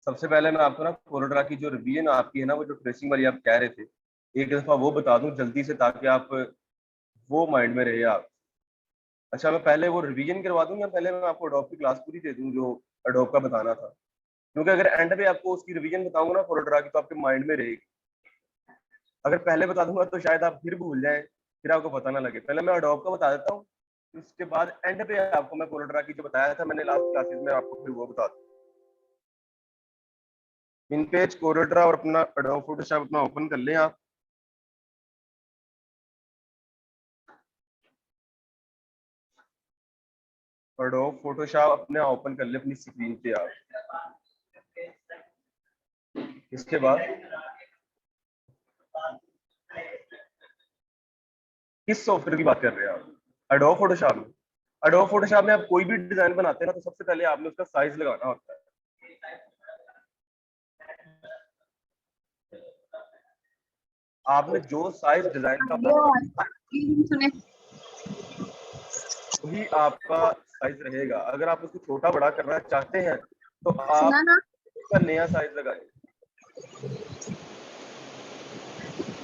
सबसे पहले मैं आपको ना कोरोड्रा की जो रिवीजन आपकी है ना, वो जो ट्रेसिंग वाली आप कह रहे थे, एक दफा वो बता दूं जल्दी से, ताकि आप वो माइंड में रहे आप। अच्छा, मैं पहले वो रिवीजन करवा दूं या पहले मैं आपको अडोब की क्लास पूरी दे दूं जो अडोब का बताना था? क्योंकि अगर एंड पे आपको उसकी रिवीजन बताऊंगा ना कोरोड्रा की, तो आपके माइंड में रहेगी। अगर पहले बता दूंगा तो शायद आप फिर भूल जाएं, फिर आपको पता ना लगे। पहले मैं अडोब का बता देता हूँ, उसके बाद एंड पे आपको मैं कोरोड्रा की जो बताया था मैंने लास्ट क्लासेस में, आपको फिर वो बता दूँ। इन पेज कोरोड्रा और अपना एडोब फोटोशॉप अपना ओपन कर लें आप। एडोब फोटोशॉप अपने ओपन कर ले अपनी स्क्रीन पे आप। इसके बाद किस सॉफ्टवेयर की बात कर रहे हैं आप? एडोब फोटोशॉप में? एडोब फोटोशॉप में आप कोई भी डिजाइन बनाते हैं ना, तो सबसे पहले आपने उसका साइज लगाना होता है। आपने जो साइज डिजाइन का सुने वही आपका साइज रहेगा। अगर आप उसको छोटा बड़ा करना चाहते हैं तो आप सुना ना, उसका नया साइज लगाएं।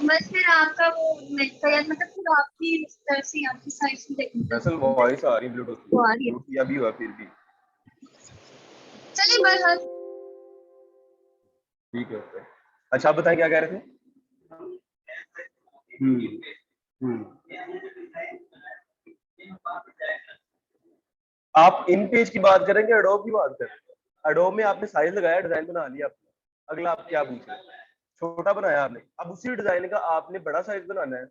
बस फिर आपका वो शायद मतलब फिर आपकी उस तरह से आपकी साइज भी देखनी दरअसल पड़ती है। वॉइस आ रही ब्लूटूथ की, वो आ रही है, म्यूट किया भी हुआ फिर भी। चलिए बस ठीक है, ओके। अच्छा, आप बताएं क्या कह रहे थे? हम्म हम्म आप इन पेज की बात करेंगे, एडोब की बात करेंगे? एडोब में आपने साइज लगाया, डिजाइन बना लिया आपने, अगला आप क्या पूछ रहे हैं? छोटा बनाया आपने, अब उसी डिजाइन का आपने बड़ा साइज बनाना है।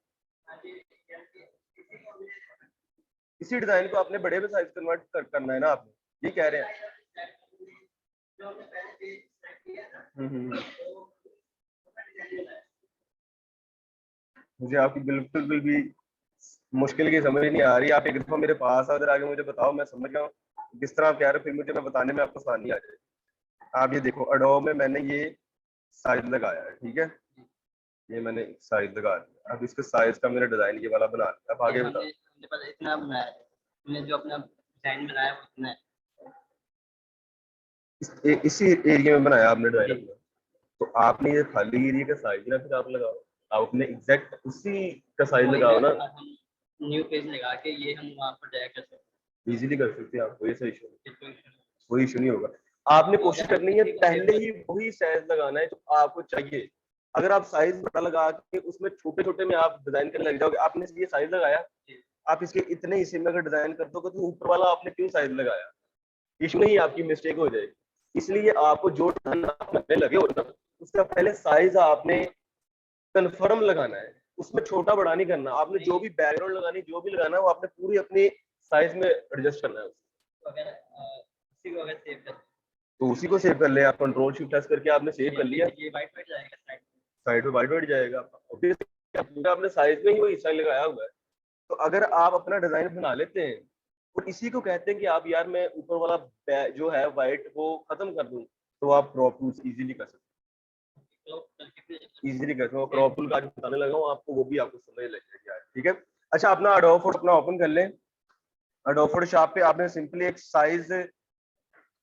इसी डिजाइन को आपने बड़े में साइज कन्वर्ट करना है ना आपने, ये कह रहे हैं? हम्म। मुझे आपकी बिल्कुल भी मुश्किल की समझ नहीं आ रही। आप एक दफा मेरे पास अगर आगे मुझे बताओ, मैं समझ जाऊँ किस तरह आप कह रहे हो, फिर मुझे मैं बताने में आपको आसानी आ जाए। आप ये देखो, एडोब में मैंने ये साइज लगाया है, ठीक है, ये मैंने साइज लगा दिया। अब इसके साइज का मेरा डिजाइन ये वाला बना लिया। अब आगे बताओ। इतना बनाया है, हमने जो अपना डिजाइन बनाया वो इतना है। इसी एरिया में बनाया आपने डिजाइन अपना, तो आपने ये खाली एरिया का साइज ना फिर आप लगाओ, आप अपने एग्जैक्ट उसी का साइज लगाओ ना। हम न्यू पेज लगा के ये हम वहाँ पर जाया कर सकते इजीली कर सकते हैं आप, कोई ऐसा इशू नहीं, हैं। कोई इशू नहीं होगा। आपने कोशिश करनी है पहले ही वही साइज लगाना है जो आपको चाहिए। अगर आप साइज बड़ा लगा के उसमें छोटे छोटे में आप डिजाइन करने लग जाओगे, आपने ये साइज लगाया, आप इसके इतने हिस्से में अगर डिजाइन कर दोगे तो ऊपर वाला आपने क्यों साइज लगाया, इसमें ही आपकी मिस्टेक हो जाएगी। इसलिए आपको जो डिजाइन आप करने लगे हो ना, उसका पहले साइज आपने कंफर्म लगाना है, उसमें छोटा बड़ा नहीं करना। आपने जो भी बैकग्राउंड लगानी, जो भी लगाना है, वो आपने पूरी अपनी साइज में एडजस्ट करना है। तो उसी को सेव कर ले आप, कंट्रोल शिफ्ट एस करके आपने सेव कर लिया, ये वाइट वाइट जाएगा साइड पे वाइट वाइट जाएगा। फिर आपने साइज में ही वो हिस्सा लगाया हुआ है। तो अगर आप अपना डिजाइन बना लेते हैं और इसी को कहते हैं कि आप यार मैं ऊपर वाला जो है वाइट वो खत्म कर दूं, तो आप क्रॉप टूल इजीली कर सकते हैं, इजीली कर सकते हो। क्रॉप टूल का जो बताने लगा हूँ आपको, वो भी आपको समझ लग जाएगा, ठीक है। अच्छा, अपना एडोब फोटो अपना ओपन कर लें। एडोब फोटोशॉप पे आपने सिंपली एक साइज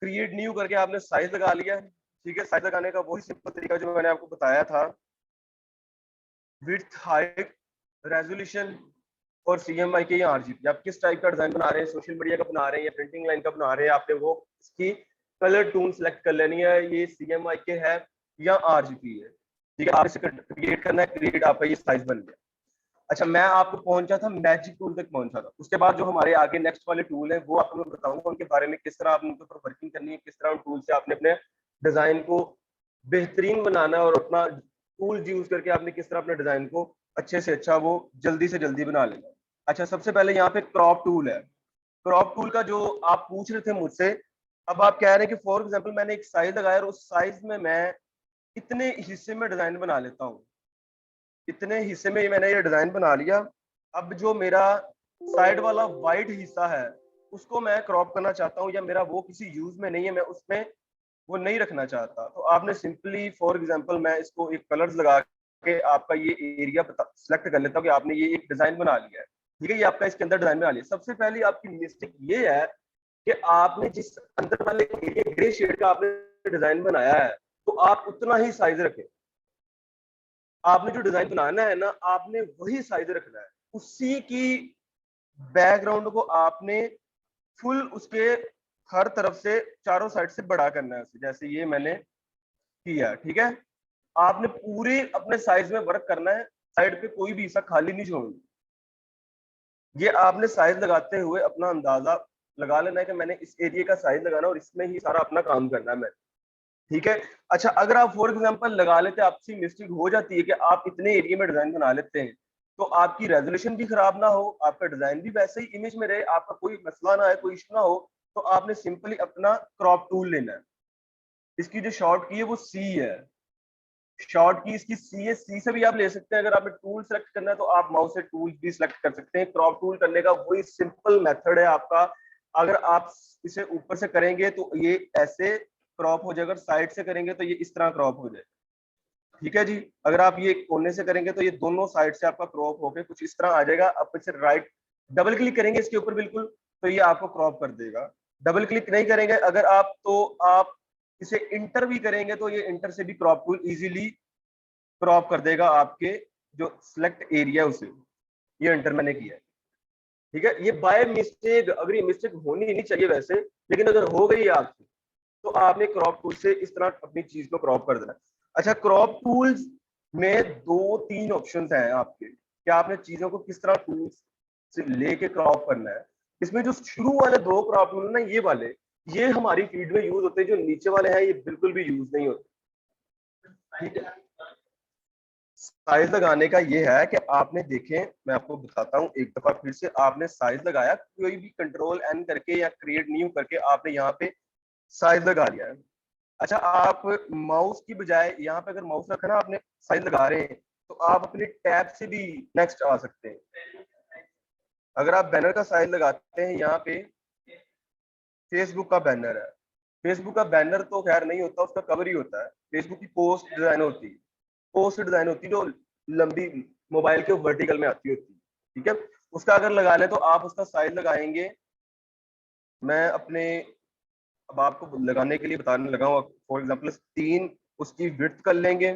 क्रिएट न्यू करके आपने साइज लगा लिया, ठीक है। साइज लगाने का वही सिंपल तरीका जो मैंने आपको बताया था, विड्थ, हाइट, रेजोल्यूशन और CMYK या RGB। आप किस टाइप का डिजाइन बना रहे हैं, सोशल मीडिया का बना रहे हैं या प्रिंटिंग लाइन का बना रहे हैं, आपने वो इसकी कलर टून सेलेक्ट कर लेनी है, ये CMYK है या RGB है, ठीक है। आप इसे क्रिएट करना है, क्रिएट आपका ये साइज बन गया। अच्छा, मैं आपको पहुंचा था मैजिक टूल तक पहुंचा था। उसके बाद जो हमारे आगे नेक्स्ट वाले टूल है वो आपको मैं बताऊंगा उनके बारे में, किस तरह आपने उनके ऊपर वर्किंग करनी है, किस तरह उन टूल से आपने अपने डिजाइन को बेहतरीन बनाना है और अपना टूल यूज करके आपने किस तरह अपने डिजाइन को अच्छे से अच्छा वो जल्दी से जल्दी बना लेना। अच्छा, सबसे पहले यहाँ पे क्रॉप टूल है। क्रॉप टूल का जो आप पूछ रहे थे मुझसे, अब आप कह रहे हैं कि फॉर एग्जाम्पल मैंने एक साइज लगाया और उस साइज में मैं इतने हिस्से में डिजाइन बना लेता हूँ, इतने हिस्से में मैंने ये डिजाइन बना लिया। अब जो मेरा साइड वाला वाइट हिस्सा है उसको मैं क्रॉप करना चाहता हूँ, या मेरा वो किसी यूज में नहीं है, मैं उसमें वो नहीं रखना चाहता, तो आपने सिंपली फॉर एग्जांपल मैं इसको एक कलर्स लगा के आपका ये एरिया सेलेक्ट कर लेता हूँ कि आपने ये एक डिजाइन बना लिया है, ठीक है। ये आपका इसके अंदर डिजाइन बना लिया। सबसे पहले आपकी मिस्टेक ये है कि आपने जिस अंदर वाले एरिया ग्रे शेड का आपने डिजाइन बनाया है तो आप उतना ही साइज रखें। आपने जो डिजाइन बनाना है ना, आपने वही साइज रखना है, उसी की बैकग्राउंड को आपने फुल उसके हर तरफ से चारों साइड से बड़ा करना है उसे, जैसे ये मैंने किया, ठीक है। आपने पूरे अपने साइज में वर्क करना है, साइड पे कोई भी हिस्सा खाली नहीं छोड़ना। ये आपने साइज लगाते हुए अपना अंदाजा लगा लेना है कि मैंने इस एरिया का साइज लगाना और इसमें ही सारा अपना काम करना है मैंने, ठीक है। अच्छा, अगर आप फॉर एग्जांपल लगा लेते, आपसे मिस्टेक हो जाती है कि आप इतने एरिया में डिजाइन बना लेते हैं, तो आपकी रेजोल्यूशन भी खराब ना हो, आपका डिजाइन भी वैसे ही इमेज में रहे, आपका कोई मसला ना है, कोई इशू ना हो, तो आपने सिंपली अपना क्रॉप टूल लेना है। इसकी जो शॉर्ट की है वो सी है, शॉर्ट की इसकी सी है, सी से भी आप ले सकते हैं। अगर आपने टूल सेलेक्ट करना है तो आप माउस से टूल भी सेलेक्ट कर सकते हैं। क्रॉप टूल करने का वही सिंपल मेथड है आपका। अगर आप इसे ऊपर से करेंगे तो ये ऐसे क्रॉप हो जाएगा, अगर साइड से करेंगे तो ये इस तरह क्रॉप हो जाएगा, ठीक है जी। अगर आप ये कोने से करेंगे तो ये दोनों साइड से आपका क्रॉप होकर कुछ इस तरह आ जाएगा। आप इसे राइट डबल क्लिक करेंगे इसके ऊपर बिल्कुल, तो ये आपको क्रॉप कर देगा। डबल क्लिक नहीं करेंगे अगर आप, तो आप इसे इंटर भी करेंगे तो ये इंटर से भी क्रॉप टूल इजीली क्रॉप कर देगा आपके जो सिलेक्ट एरिया उसे। ये इंटर मैंने किया है, ठीक है। ये बाय मिस्टेक, अगर ये मिस्टेक होनी नहीं चाहिए वैसे, लेकिन अगर हो गई आपसे तो आपने क्रॉप टूल से इस तरह अपनी चीज को क्रॉप कर देना। अच्छा, क्रॉप टूल्स में 2-3 ऑप्शंस हैं आपके कि आपने चीजों को किस तरह टूल्स से लेके क्रॉप करना है। इसमें जो शुरू वाले 2 क्रॉप टूल ना, ये वाले, ये हमारी फीड में यूज होते हैं। जो नीचे वाले हैं ये बिल्कुल भी यूज नहीं होते, ठीक है। साइज लगाने का ये है कि आपने देखें, मैं आपको बताता हूँ एक दफा फिर से। आपने साइज लगाया, कोई भी कंट्रोल एन करके या क्रिएट न्यू करके आपने यहाँ पे साइज लगा लिया है। अच्छा, आप माउस की बजाय यहाँ पे अगर माउस रखा ना, आपने साइज लगा रहे हैं, तो आप अपने टैब से भी नेक्स्ट आ सकते हैं। अगर आप बैनर का साइज लगाते हैं, यहाँ पे फेसबुक का बैनर है, फेसबुक का बैनर तो खैर नहीं होता, उसका कवर ही होता है। फेसबुक की पोस्ट डिजाइन होती है, पोस्ट डिजाइन होती है जो लंबी मोबाइल के वर्टिकल में आती होती है, ठीक है। उसका अगर लगा लें तो आप उसका साइज लगाएंगे। मैं अपने अब आपको लगाने के लिए बताने लगा हूँ। फॉर एग्जांपल 3 उसकी विड्थ कर लेंगे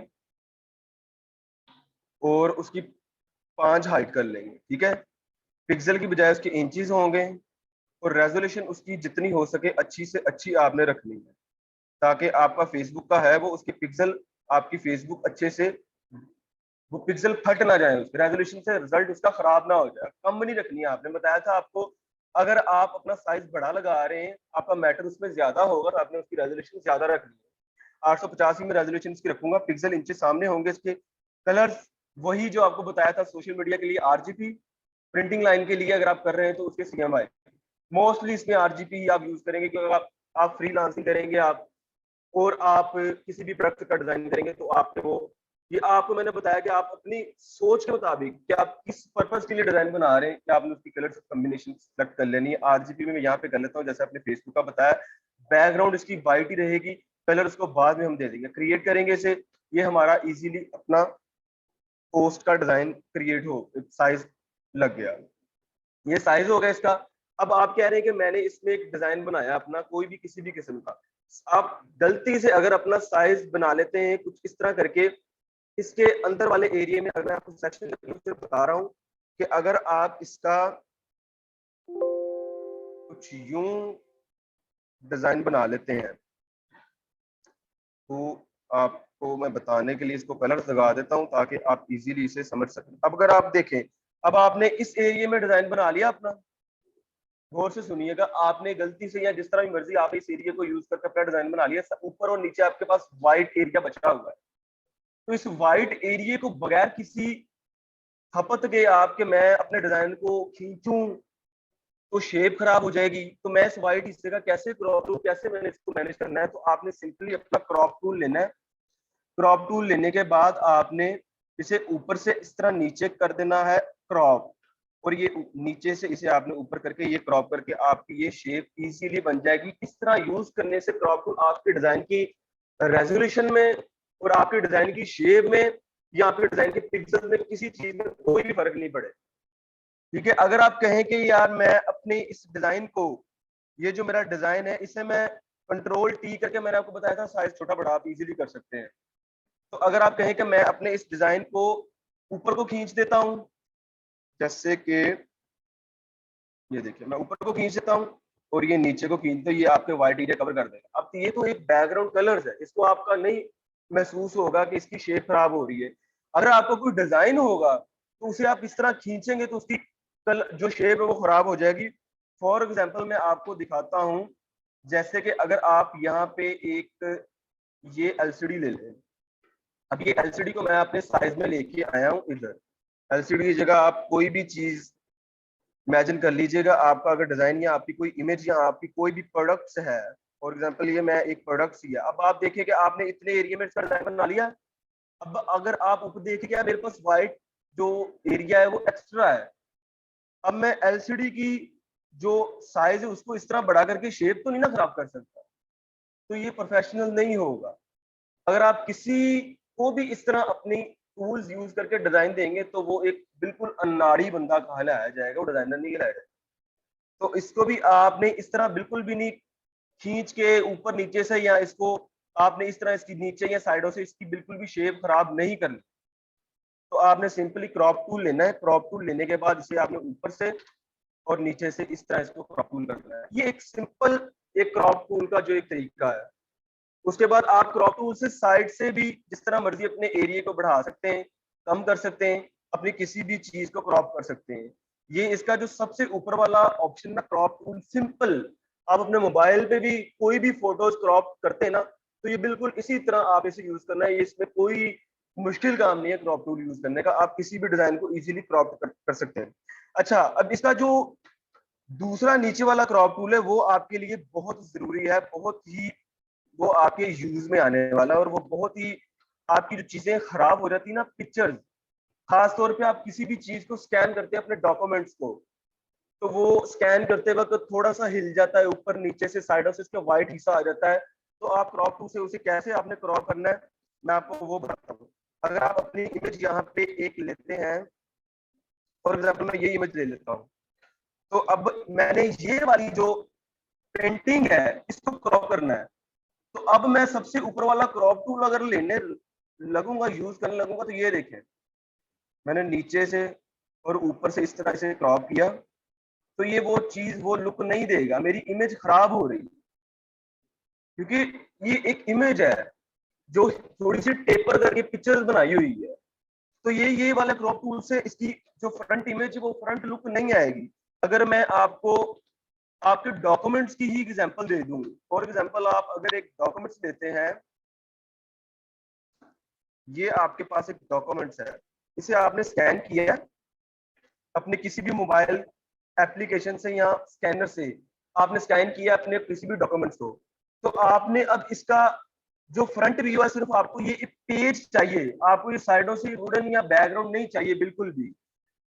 और उसकी 5 हाइट कर लेंगे, ठीक है। पिक्सल की बजाय उसके इंचेस होंगे और रेजोल्यूशन उसकी जितनी हो सके अच्छी से अच्छी आपने रखनी है, ताकि आपका फेसबुक का है वो, उसके पिक्सल, आपकी फेसबुक अच्छे से वो पिक्सल फट ना जाए, उसके रेजोल्यूशन से रिजल्ट उसका खराब ना हो जाए। कम नहीं रखनी है। आपने बताया था आपको, अगर आप अपना साइज बड़ा लगा रहे हैं, आपका मैटर उसमें ज्यादा होगा, तो आपने उसकी रेजोल्यूशन ज्यादा रखनी है। 885 में रेजोल्यूशन इसकी रखूंगा, पिक्सल इंचेस सामने होंगे, इसके कलर्स वही जो आपको बताया था सोशल मीडिया के लिए आरजीबी, प्रिंटिंग लाइन के लिए अगर आप कर रहे हैं तो उसके सीएमआई। मोस्टली इसमें आरजीबी ही आप यूज करेंगे, क्योंकि आप फ्रीलांसिंग करेंगे, आप और आप किसी भी प्रोडक्ट का डिजाइन करेंगे तो आपको वो, ये आपको मैंने बताया कि आप अपनी सोच के मुताबिक कि आप किस पर्पस के लिए डिजाइन बना रहे हैं, कि आपने उसकी कलर कॉम्बिनेशन सेलेक्ट कर लेनी है। आरजीबी में मैं यहाँ पे कर लेता हूँ, जैसे आपने फेसबुक का बताया, बैकग्राउंड इसकी वाइट ही रहेगी, कलर उसको बाद में हम दे देंगे, क्रिएट करेंगे इसे। ये हमारा इजीली अपना पोस्ट का डिजाइन क्रिएट हो, साइज लग गया, ये साइज हो गया इसका। अब आप कह रहे हैं कि मैंने इसमें एक डिजाइन बनाया अपना, कोई भी किसी भी किस्म का। आप गलती से अगर अपना साइज बना लेते हैं कुछ इस तरह करके, इसके अंदर वाले एरिया में, अगर मैं आपको सेक्शन बता रहा हूं कि अगर आप इसका कुछ यूं डिजाइन बना लेते हैं, तो आपको मैं बताने के लिए इसको कलर लगा देता हूं ताकि आप इजीली इसे समझ सकें। अब अगर आप देखें, अब आपने इस एरिया में डिजाइन बना लिया अपना, गौर से सुनिएगा, आपने गलती से या जिस तरह भी मर्जी आप इस एरिया को यूज करके अपना डिजाइन बना लिया, ऊपर और नीचे आपके पास व्हाइट एरिया बचा हुआ है। तो इस व्हाइट एरिया को बगैर किसी खपत के आपके मैं अपने डिजाइन को खींचूं तो शेप खराब हो जाएगी। तो मैं इस व्हाइट हिस्से का कैसे क्रॉप टूल, कैसे मैंने इसको मैनेज करना है, तो आपने सिंपली अपना क्रॉप टूल लेना है। क्रॉप टूल लेने के बाद आपने इसे ऊपर से इस तरह नीचे कर देना है क्रॉप, और ये नीचे से इसे आपने ऊपर करके ये क्रॉप करके आपकी ये शेप इजीली बन जाएगी। इस तरह यूज करने से क्रॉप टूल आपके डिजाइन की रेजोल्यूशन में और आपके डिजाइन की शेप में या आपके डिजाइन के पिक्सल में किसी चीज में कोई भी फर्क नहीं पड़े, ठीक है। अगर आप कहें कि यार मैं अपने इस डिजाइन को, ये जो मेरा डिजाइन है इसे मैं कंट्रोल टी करके मैंने आपको बताया था साइज छोटा बड़ा आप इजीली कर सकते हैं। तो अगर आप कहें कि मैं अपने इस डिजाइन को ऊपर को खींच देता हूं, जैसे कि ये देखिए मैं ऊपर को खींच देता हूं और ये नीचे को खींच दो, ये आपके व्हाइट एरिया कवर कर देगा। अब ये तो एक बैकग्राउंड कलर्स है, इसको आपका नहीं महसूस होगा कि इसकी शेप खराब हो रही है। अगर आपको कोई डिजाइन होगा तो उसे आप इस तरह खींचेंगे तो उसकी जो शेप है वो खराब हो जाएगी। फॉर एग्जाम्पल मैं आपको दिखाता हूं, जैसे कि अगर आप यहाँ पे एक ये एलसीडी ले लें। अब ये एलसीडी को मैं अपने साइज में लेके आया हूँ इधर। एलसीडी की जगह आप कोई भी चीज इमेजिन कर लीजिएगा, आपका अगर डिजाइन या आपकी कोई इमेज या आपकी कोई भी प्रोडक्ट्स है, फॉर एग्जांपल ये मैं एक प्रोडक्ट्स ही है। अब आप देखिए कि आपने इतने एरिया में इसका डिजाइन बना लिया। अब अगर आप ऊपर देखिए मेरे पास व्हाइट जो एरिया है वो एक्स्ट्रा है। अब मैं एलसीडी की जो साइज है उसको इस तरह बढ़ा करके शेप तो नहीं ना खराब कर सकता, तो ये प्रोफेशनल नहीं होगा। अगर आप किसी को भी इस तरह अपनी टूल्स यूज करके डिजाइन देंगे तो वो एक बिल्कुल अनाड़ी बंदा कहलाया जाएगा, वो डिजाइनर नहीं कहलाया जाएगा। तो इसको भी आपने इस तरह बिल्कुल भी नहीं खींच के ऊपर नीचे से, या इसको आपने इस तरह इसकी नीचे या साइडों से इसकी बिल्कुल भी शेप खराब नहीं करनी। तो आपने सिंपली क्रॉप टूल लेना है। क्रॉप टूल लेने के बाद इसे आपने ऊपर से और नीचे से इस तरह इसको क्रॉप टूल करना है। ये एक सिंपल एक क्रॉप टूल का जो एक तरीका है। उसके बाद आप क्रॉप टूल से साइड से भी जिस तरह मर्जी अपने एरिया को बढ़ा सकते हैं, कम कर सकते हैं, अपनी किसी भी चीज को क्रॉप कर सकते हैं। ये इसका जो सबसे ऊपर वाला ऑप्शन ना क्रॉप टूल, सिंपल आप अपने मोबाइल पे भी कोई भी फोटोज क्रॉप करते हैं ना, तो ये बिल्कुल इसी तरह आप इसे यूज करना है। ये इसमें कोई मुश्किल काम नहीं है क्रॉप टूल यूज करने का, आप किसी भी डिजाइन को इजीली क्रॉप कर सकते हैं। अच्छा, अब इसका जो दूसरा नीचे वाला क्रॉप टूल है वो आपके लिए बहुत जरूरी है, बहुत ही वो आपके यूज में आने वाला है। और वो बहुत ही आपकी जो चीजें खराब हो जाती है ना, पिक्चर्स, खास तौर पे आप किसी भी चीज को स्कैन करते हैं अपने डॉक्यूमेंट्स को, तो वो स्कैन करते वक्त थोड़ा सा हिल जाता है, ऊपर नीचे से साइडों से इसका व्हाइट हिस्सा आ जाता है। तो आप क्रॉप टूल से उसे कैसे आपने क्रॉप करना है मैं आपको वो बताता हूँ। अगर आप अपनी इमेज यहाँ पे एक लेते हैं, फॉर एग्जाम्पल मैं ये इमेज ले लेता हूँ, तो अब मैंने ये वाली जो पेंटिंग है इसको क्रॉप करना है। तो अब मैं सबसे ऊपर वाला क्रॉप टूल अगर लेने लगूंगा, यूज करने लगूंगा, तो ये देखें मैंने नीचे से और ऊपर से इस तरह से क्रॉप किया, तो ये वो चीज वो लुक नहीं देगा, मेरी इमेज खराब हो रही है। क्योंकि ये एक इमेज है जो थोड़ी सी टेपर करके पिक्चर्स बनाई हुई है, तो ये वाला क्रॉप टूल से इसकी जो फ्रंट इमेज है वो फ्रंट लुक नहीं आएगी। अगर मैं आपको आपके डॉक्यूमेंट्स की ही एग्जांपल दे दूं, फॉर एग्जांपल आप अगर एक डॉक्यूमेंट्स लेते हैं, ये आपके पास एक डॉक्यूमेंट्स है, इसे आपने स्कैन किया अपने किसी भी मोबाइल एप्लीकेशन से या स्कैनर से, आपने स्कैन किया अपने किसी भी डॉक्यूमेंट्स को, तो आपने अब इसका जो फ्रंट व्यू है सिर्फ आपको ये पेज चाहिए, आपको ये साइडों से वुडन या बैकग्राउंड नहीं चाहिए बिल्कुल भी।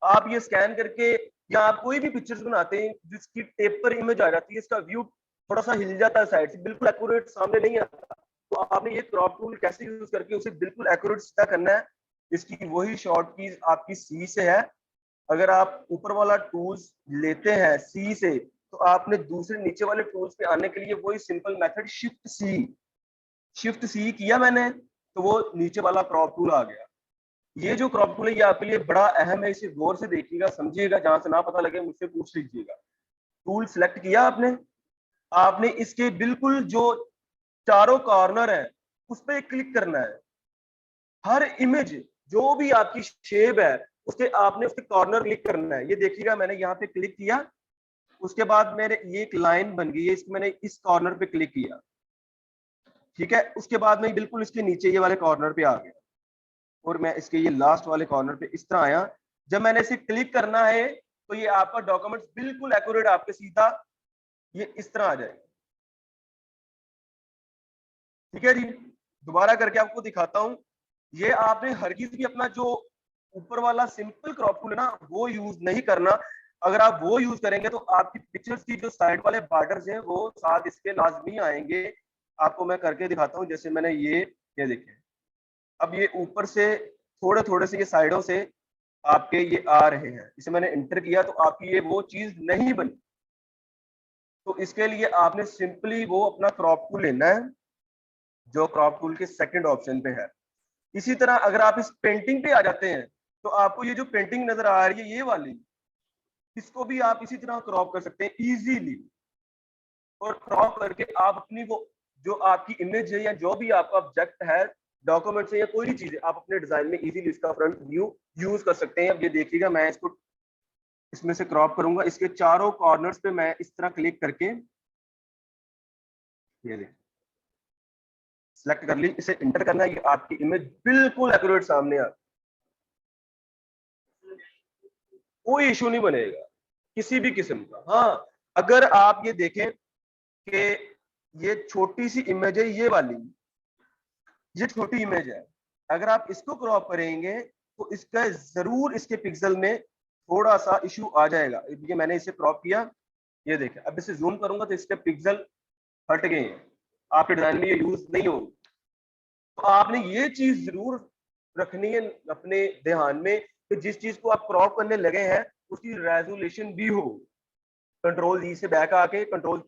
आप ये स्कैन करके या आप कोई भी पिक्चर्स बनाते हैं जिसकी टेपर इमेज आ जाती है, इसका व्यू थोड़ा सा हिल जाता है साइड से, बिल्कुल एक्यूरेट सामने नहीं आता, तो आपने ये क्रॉप टूल कैसे यूज करके उसे बिल्कुल एक्यूरेट सीधा करना है। इसकी वही शॉर्ट कीज आपकी सी से है। अगर आप ऊपर वाला टूल्स लेते हैं सी से, तो आपने दूसरे नीचे वाले टूल्स पे आने के लिए वही सिंपल मेथड शिफ्ट सी किया मैंने, तो वो नीचे वाला क्रॉप टूल आ गया। ये जो क्रॉप टूल है ये आपके लिए बड़ा अहम है, इसे गौर से देखिएगा, समझिएगा, जहां से ना पता लगे मुझसे पूछ लीजिएगा। टूल सिलेक्ट किया आपने, आपने इसके बिल्कुल जो चारों कॉर्नर है उस पर क्लिक करना है। हर इमेज जो भी आपकी शेप है उसके आपने उसके कॉर्नर क्लिक करना है। ये देखिएगा मैंने यहाँ पे क्लिक किया, उसके बाद मेरे ये एक लाइन बन गई है, इसको मैंने इस कॉर्नर पे क्लिक किया, ठीक है। उसके बाद में बिल्कुल इसके नीचे ये वाले कॉर्नर पे आ गया और मैं इसके ये लास्ट वाले कॉर्नर पे इस तरह आया। जब मैंने इसे क्लिक करना है तो ये आपका डॉक्यूमेंट बिल्कुल एक्यूरेट आपके सीधा ये इस तरह आ जाएगा, ठीक है जी। दोबारा करके आपको दिखाता हूं। ये आपने हरगिज भी अपना जो ऊपर वाला सिंपल क्रॉप टूल है ना वो यूज नहीं करना। अगर आप वो यूज करेंगे तो आपकी पिक्चर्स की जो साइड वाले बॉर्डर्स हैं वो साथ इसके लाजमी आएंगे। आपको मैं करके दिखाता हूं, जैसे मैंने ये देखिए, अब ये ऊपर से थोड़े थोड़े से ये साइडों से आपके ये आ रहे हैं, इसे मैंने इंटर किया तो आपकी ये वो चीज नहीं बनी। तो इसके लिए आपने सिंपली वो अपना क्रॉप टूल लेना है जो क्रॉप टूल के सेकंड ऑप्शन पे है। इसी तरह अगर आप इस पेंटिंग पे आ जाते हैं तो आपको ये जो पेंटिंग नजर आ रही है ये वाली, इसको भी आप इसी तरह क्रॉप कर सकते हैं इजीली, और क्रॉप करके आप अपनी वो जो आपकी इमेज है या जो भी आपका ऑब्जेक्ट है, डॉक्यूमेंट है या कोई भी चीज है, आप अपने डिजाइन में इजीली इसका फ्रंट व्यू यूज कर सकते हैं। अब ये देखिएगा, मैं इसको इसमें से क्रॉप करूंगा, इसके चारों कॉर्नर्स पे मैं इस तरह क्लिक करके ये देखिए सिलेक्ट कर ली, इसे इंटर करना है, ये आपकी इमेज बिल्कुल एक्यूरेट सामने आ, कोई इशू नहीं बनेगा किसी भी किस्म का। हाँ, अगर आप ये देखें कि ये छोटी सी इमेज है, ये वाली, ये छोटी इमेज है, अगर आप इसको क्रॉप करेंगे तो इसका जरूर इसके पिक्सल में थोड़ा सा इशू आ जाएगा। ये मैंने इसे क्रॉप किया, ये देखें, अब इसे जूम करूंगा तो इसके पिक्सल हट गए हैं, आपके डिजाइन में ये यूज नहीं होगी। तो आपने ये चीज जरूर रखनी है अपने ध्यान में कि जिस चीज को आप क्रॉप करने लगे हैं उसकी रेजोल्यूशन भी हो। कंट्रोल जी से बैक आके कंट्रोल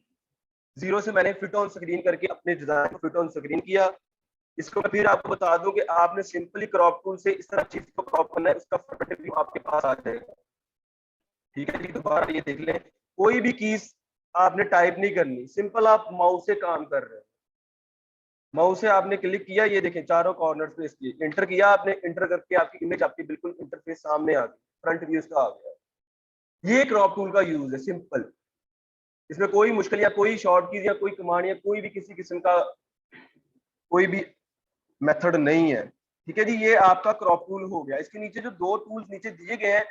0 से मैंने फिट ऑन स्क्रीन करके अपने डिजाइन को फिट ऑन स्क्रीन किया। इसको मैं फिर आपको बता दूं कि आपने सिंपली क्रॉप टूल से इस तरह चीज को क्रॉप करना है, उसका फ्रंट व्यू आपके पास आ जाएगा। ठीक है जी, दोबारा ये देख लें, कोई भी कीज आपने टाइप नहीं करनी, सिंपल आप माउस से काम कर रहे हैं, माउस से आपने क्लिक किया, ये देखें चारों कॉर्नर्स पे इसकी इंटर किया आपने, इंटर करके आपकी इमेज आपकी बिल्कुल इंटरफेस सामने आ गई, फ्रंट व्यू इसका आ गया। ये क्रॉप टूल का यूज है, सिंपल, इसमें कोई मुश्किल या कोई शॉर्ट कीज या कोई कमांड या कोई भी किसी किस्म का कोई भी मेथड नहीं है। ठीक है जी, ये आपका क्रॉप टूल हो गया। इसके नीचे जो दो टूल्स नीचे दिए गए हैं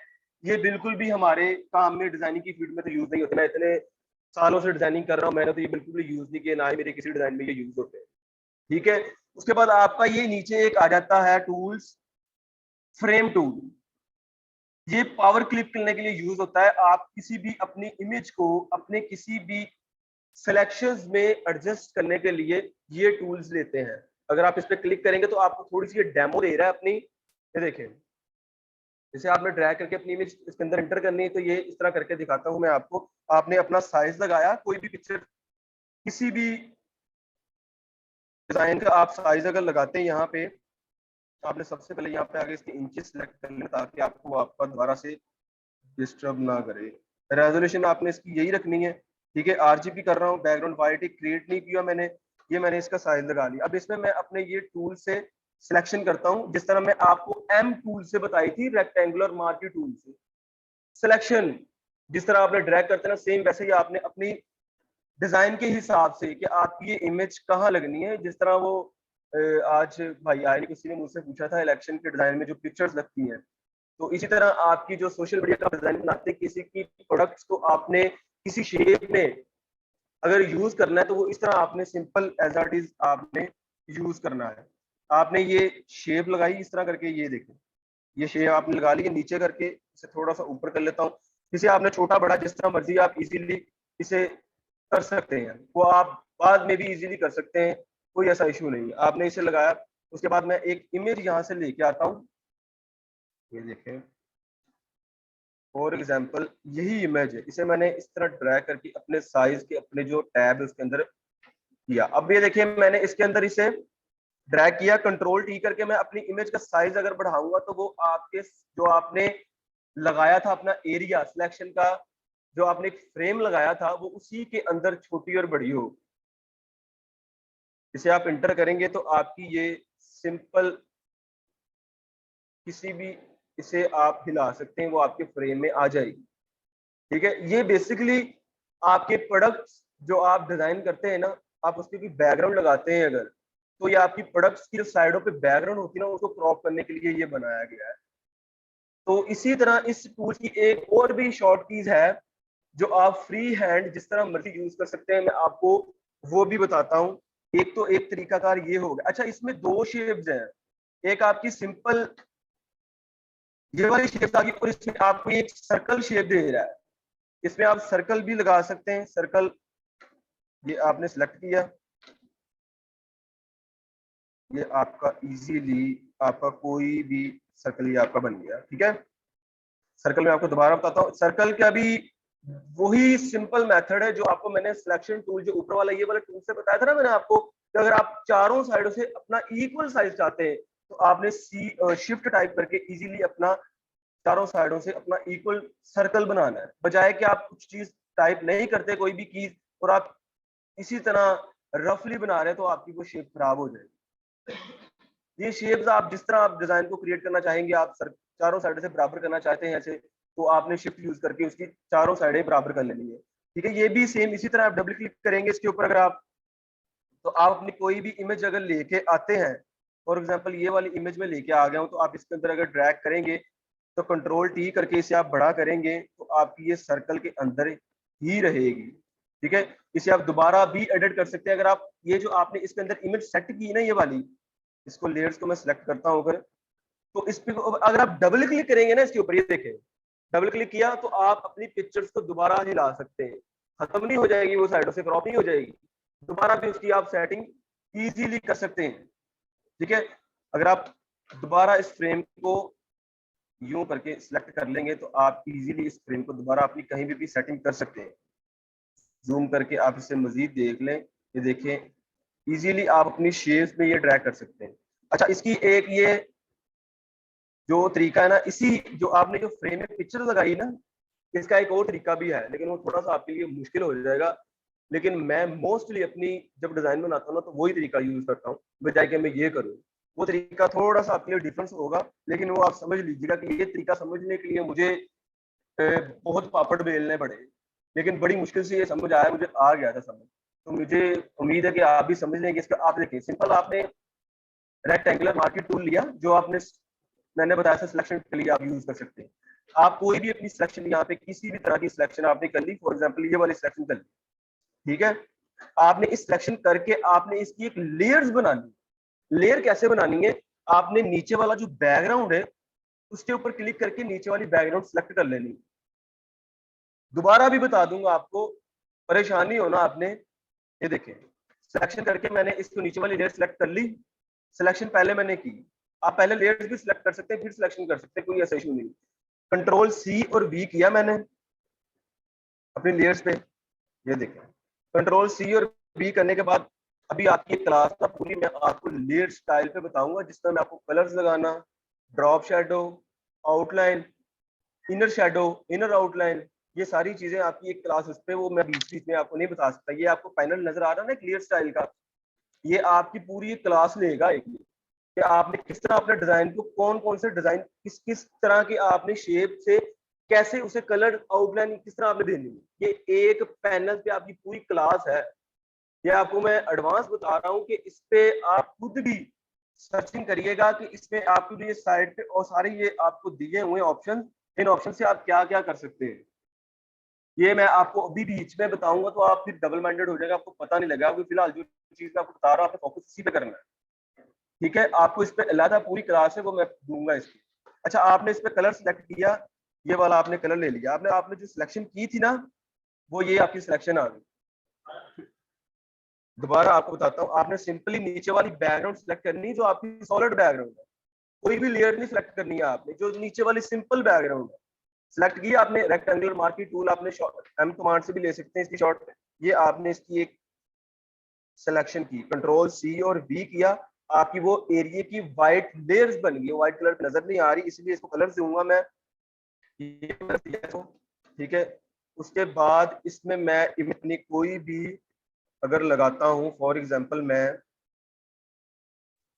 ये बिल्कुल भी हमारे काम में डिजाइनिंग की फील्ड में तो यूज नहीं होते। मैं इतने सालों से डिजाइनिंग कर रहा हूँ, मैंने तो ये बिल्कुल भी यूज नहीं किया, ना ही मेरे किसी डिजाइन में ये यूज होते हैं। ठीक है, उसके बाद आपका ये नीचे एक आ जाता है टूल्स, फ्रेम टूल। ये पावर क्लिप करने के लिए यूज होता है। आप किसी भी अपनी इमेज को अपने किसी भी सिलेक्शंस में एडजस्ट करने के लिए ये टूल्स लेते हैं। अगर आप इस पे क्लिक करेंगे तो आपको थोड़ी सी डेमो दे रहा है अपनी, ये देखें, जैसे आपने ड्रैग करके अपनी इमेज इसके अंदर एंटर करनी है तो ये इस तरह करके दिखाता हूं मैं आपको। आपने अपना साइज लगाया, कोई भी पिक्चर किसी भी डिजाइन का आप साइज अगर लगाते हैं यहाँ पे, आपने सबसे पहले यहाँ पे आगे इसके इंचेस सेलेक्ट कर लें ताकि आपको आपका दोबारा से डिस्टर्ब ना करे। रेजोल्यूशन आपने इसकी यही रखनी है। ठीक है, आरजीबी कर रहा हूँ, बैकग्राउंड वाइट क्रिएट नहीं किया मैंने, ये मैंने इसका साइज लगा लिया। अब इसमें मैं अपने ये टूल से सिलेक्शन करता हूँ, जिस तरह मैं आपको एम टूल से बताई थी, रेक्टेंगुलर मार्की टूल से सिलेक्शन जिस तरह आपने ड्रैग करते हैं ना, सेम वैसे ही आपने अपनी डिजाइन के हिसाब से कि आपकी ये इमेज कहाँ लगनी है। जिस तरह वो आज भाई आए किसी ने मुझसे पूछा था इलेक्शन के डिजाइन में जो पिक्चर्स लगती हैं, तो इसी तरह आपकी जो सोशल मीडिया का डिजाइन बनाते हैं, किसी की प्रोडक्ट्स को आपने किसी शेप में अगर यूज करना है तो वो इस तरह आपने सिंपल एज इट इज आपने यूज करना है। आपने ये शेप लगाई इस तरह करके, ये देखें, ये शेप आपने लगा ली, नीचे करके इसे थोड़ा सा ऊपर कर लेता हूँ। इसे आपने छोटा बड़ा जिस तरह मर्जी आप इजीली इसे कर सकते हैं, वो आप बाद में भी इजीली कर सकते हैं, कोई ऐसा इशू नहीं है। आपने इसे लगाया, उसके बाद मैं एक इमेज यहाँ से लेके आता हूँ, ये देखें फॉर एग्जाम्पल यही इमेज है, इसे मैंने इस तरह ड्रैग करके अपने साइज के अपने जो टैब है उसके अंदर किया। अब ये देखिए मैंने इसके अंदर इसे ड्रैग किया, कंट्रोल टी करके मैं अपनी इमेज का साइज अगर बढ़ाऊंगा तो वो आपके जो आपने लगाया था अपना एरिया सिलेक्शन का, जो आपने एक फ्रेम लगाया था वो उसी के अंदर छोटी और बड़ी हो। इसे आप इंटर करेंगे तो आपकी ये सिंपल किसी भी इसे आप हिला सकते हैं, वो आपके फ्रेम में आ जाएगी। ठीक है, ये बेसिकली आपके प्रोडक्ट्स जो आप डिजाइन करते हैं ना, आप उसके भी बैकग्राउंड लगाते हैं अगर, तो ये आपकी प्रोडक्ट्स की जो साइडों पे बैकग्राउंड होती है ना, उसको क्रॉप करने के लिए ये बनाया गया है। तो इसी तरह इस टूल की एक और भी शॉर्ट कीज है जो आप फ्री हैंड जिस तरह मर्जी यूज कर सकते हैं, मैं आपको वो भी बताता हूँ। एक तो एक तरीकाकार ये हो गया। अच्छा, इसमें दो शेप्स हैं, एक आपकी सिंपल ये वाली शेप आ गई और इसमें आपको एक सर्कल शेप दे रहा है, इसमें आप सर्कल भी लगा सकते हैं। सर्कल ये आपने सेलेक्ट किया, ये आपका इजीली आपका कोई भी सर्कल ये आपका बन गया। ठीक है, सर्कल में आपको दोबारा बताता हूँ, सर्कल का भी वही सिंपल मेथड है जो आपको मैंने सिलेक्शन टूल, जो ऊपर वाला ये वाला टूल से बताया था ना मैंने आपको, कि अगर आप चारों साइडों से अपना इक्वल साइज चाहते हैं तो आपने शिफ्ट टाइप करके इजीली अपना चारों साइडों से अपना इक्वल सर्कल बनाना है, बजाय कि आप कुछ चीज टाइप नहीं करते कोई भी कीज और आप इसी तरह रफली बना रहे हैं, तो आपकी वो शेप खराब हो जाएगी। ये शेप्स आप जिस तरह आप डिजाइन को क्रिएट करना चाहेंगे, आप चारों साइड से बराबर करना चाहते हैं ऐसे, तो आपने शिफ्ट यूज करके उसकी चारों साइडें बराबर कर लेनी है। ठीक है, ये भी सेम इसी तरह आप डबल क्लिक करेंगे इसके ऊपर, अगर आप, तो आप अपनी कोई भी इमेज अगर लेके आते हैं, फॉर एग्जांपल ये वाली इमेज में लेके आ गया हूं, तो आप इसके अंदर अगर ड्रैग करेंगे तो कंट्रोल टी करके इसे आप बड़ा करेंगे तो आपकी ये सर्कल के अंदर ही रहेगी। ठीक है, इसे आप दोबारा भी एडिट कर सकते हैं। अगर आप ये जो आपने इसके अंदर इमेज सेट की ना, ये वाली, इसको लेयर्स को मैं सिलेक्ट करता हूँ, अगर तो इस पे अगर आप डबल क्लिक करेंगे ना इसके ऊपर, ये देखें, डबल क्लिक किया तो आप अपनी पिक्चर्स को दोबारा हिला सकते हैं, खत्म नहीं हो जाएगी वो, साइडों से क्रॉप नहीं हो जाएगी, दोबारा भी उसकी आप सेटिंग इजीली कर सकते हैं। ठीक है, अगर आप दोबारा इस फ्रेम को यूं करके सिलेक्ट कर लेंगे तो आप इजीली इस फ्रेम को दोबारा अपनी कहीं भी सेटिंग कर सकते हैं। जूम करके आप इसे मजीद देख लें, ये देखें, इजीली आप अपनी शेप्स में ये ड्रैग कर सकते हैं। अच्छा, इसकी एक ये जो तरीका है ना, इसी जो आपने जो फ्रेम में पिक्चर लगाई ना, इसका एक और तरीका भी है, लेकिन वो थोड़ा सा आपके लिए मुश्किल हो जाएगा। लेकिन मैं मोस्टली अपनी जब डिजाइन बनाता हूँ ना, तो वही तरीका यूज करता हूँ, बजाय कि मैं ये करूँ। वो तरीका थोड़ा सा आपके लिए डिफरेंस होगा, लेकिन वो आप समझ लीजिएगा कि ये तरीका समझने के लिए मुझे बहुत पापड़ बेलने पड़े, लेकिन बड़ी मुश्किल से ये समझ आया, मुझे आ गया था समझ। तो मुझे उम्मीद है कि आप भी समझ लेंगे इसका। आप देखिए, सिंपल आपने रेक्टेंगुलर मार्केट टूल लिया, जो आपने मैंने बताया था सिलेक्शन के लिए आप यूज कर सकते हैं। आप कोई भी अपनी सिलेक्शन यहाँ पे किसी भी तरह की सिलेक्शन आपने कर ली, फॉर एग्जांपल ये वाली सिलेक्शन कर ली, ठीक है, आपने इस सिलेक्शन करके आपने इसकी एक लेयर्स बनानी। लेयर कैसे बनानी है, आपने नीचे वाला जो बैकग्राउंड है उसके ऊपर क्लिक करके नीचे वाली बैकग्राउंड सेलेक्ट कर लेनी। दोबारा भी बता दूंगा आपको, परेशानी हो ना आपने, ये देखें, सिलेक्शन करके मैंने इसको नीचे वाली लेयर सेलेक्ट कर ली, सिलेक्शन पहले मैंने की, आप पहले लेयर्स भी सिलेक्ट कर सकते हैं फिर सिलेक्शन कर सकते हैं, कोई ऐसा इशू नहीं। कंट्रोल सी और वी किया मैंने अपनी लेयर्स पे, ये देखें, कंट्रोल सी और वी करने के बाद अभी आपकी क्लास का पूरी मैं आपको लेयर स्टाइल पे बताऊंगा, जिसमें मैं आपको कलर्स लगाना, drop shadow, outline, inner shadow, inner outline, ये सारी चीजें आपकी एक क्लास उस पे, वो मैं बीच बीच में आपको नहीं बता सकता। ये आपको पैनल नजर आ रहा है ना क्लियर स्टाइल का, ये आपकी पूरी क्लास लेगा एक, कि आपने किस तरह अपने डिजाइन को, कौन कौन से डिजाइन किस किस तरह के आपने शेप से कैसे उसे कलर आउटलाइन किस तरह आपने देनी है, ये एक पैनल पे आपकी पूरी क्लास है। ये आपको मैं एडवांस बता रहा हूँ कि इस पे आप खुद भी सर्चिंग करिएगा कि इसमें आपको जो ये साइड पे और सारे ये आपको दिए हुए ऑप्शन, इन ऑप्शन से आप क्या क्या कर सकते हैं, ये मैं आपको अभी बीच में बताऊंगा, तो आप फिर डबल माइंडेड हो जाएगा, आपको पता नहीं लगेगा, क्योंकि फिलहाल जो चीज मैं आपको बता रहा हूँ आपको फोकस इसी पे करना है। ठीक है, आपको इस पे अलग पूरी क्लास है वो मैं दूंगा इसकी। अच्छा, आपने इस पे कलर सेलेक्ट किया, ये वाला आपने कलर ले लिया, आपने जो सिलेक्शन की थी ना, वो ये आपकी सिलेक्शन आ गई। दोबारा आपको बताता हूँ, आपने सिंपली नीचे वाली बैकग्राउंड सेलेक्ट करनी है, जो आपकी सॉलिड बैकग्राउंड है, कोई भी लेयर नहीं सिलेक्ट करनी है आपने, जो नीचे वाली सिंपल बैकग्राउंड है सिलेक्ट की आपने। रेक्टेंगुलर मार्केट टूल आपने एम कमांड से भी ले सकते हैं इसकी शॉर्ट, ये आपने इसकी एक सिलेक्शन की, कंट्रोल सी और वी किया, आपकी वो एरिया की व्हाइट लेयर्स बन गई, व्हाइट कलर नजर नहीं आ रही, इसलिए इसको कलर दूंगा मैं, ठीक है। उसके बाद इसमें मैं इतनी कोई भी अगर लगाता हूँ, फॉर एग्जांपल मैं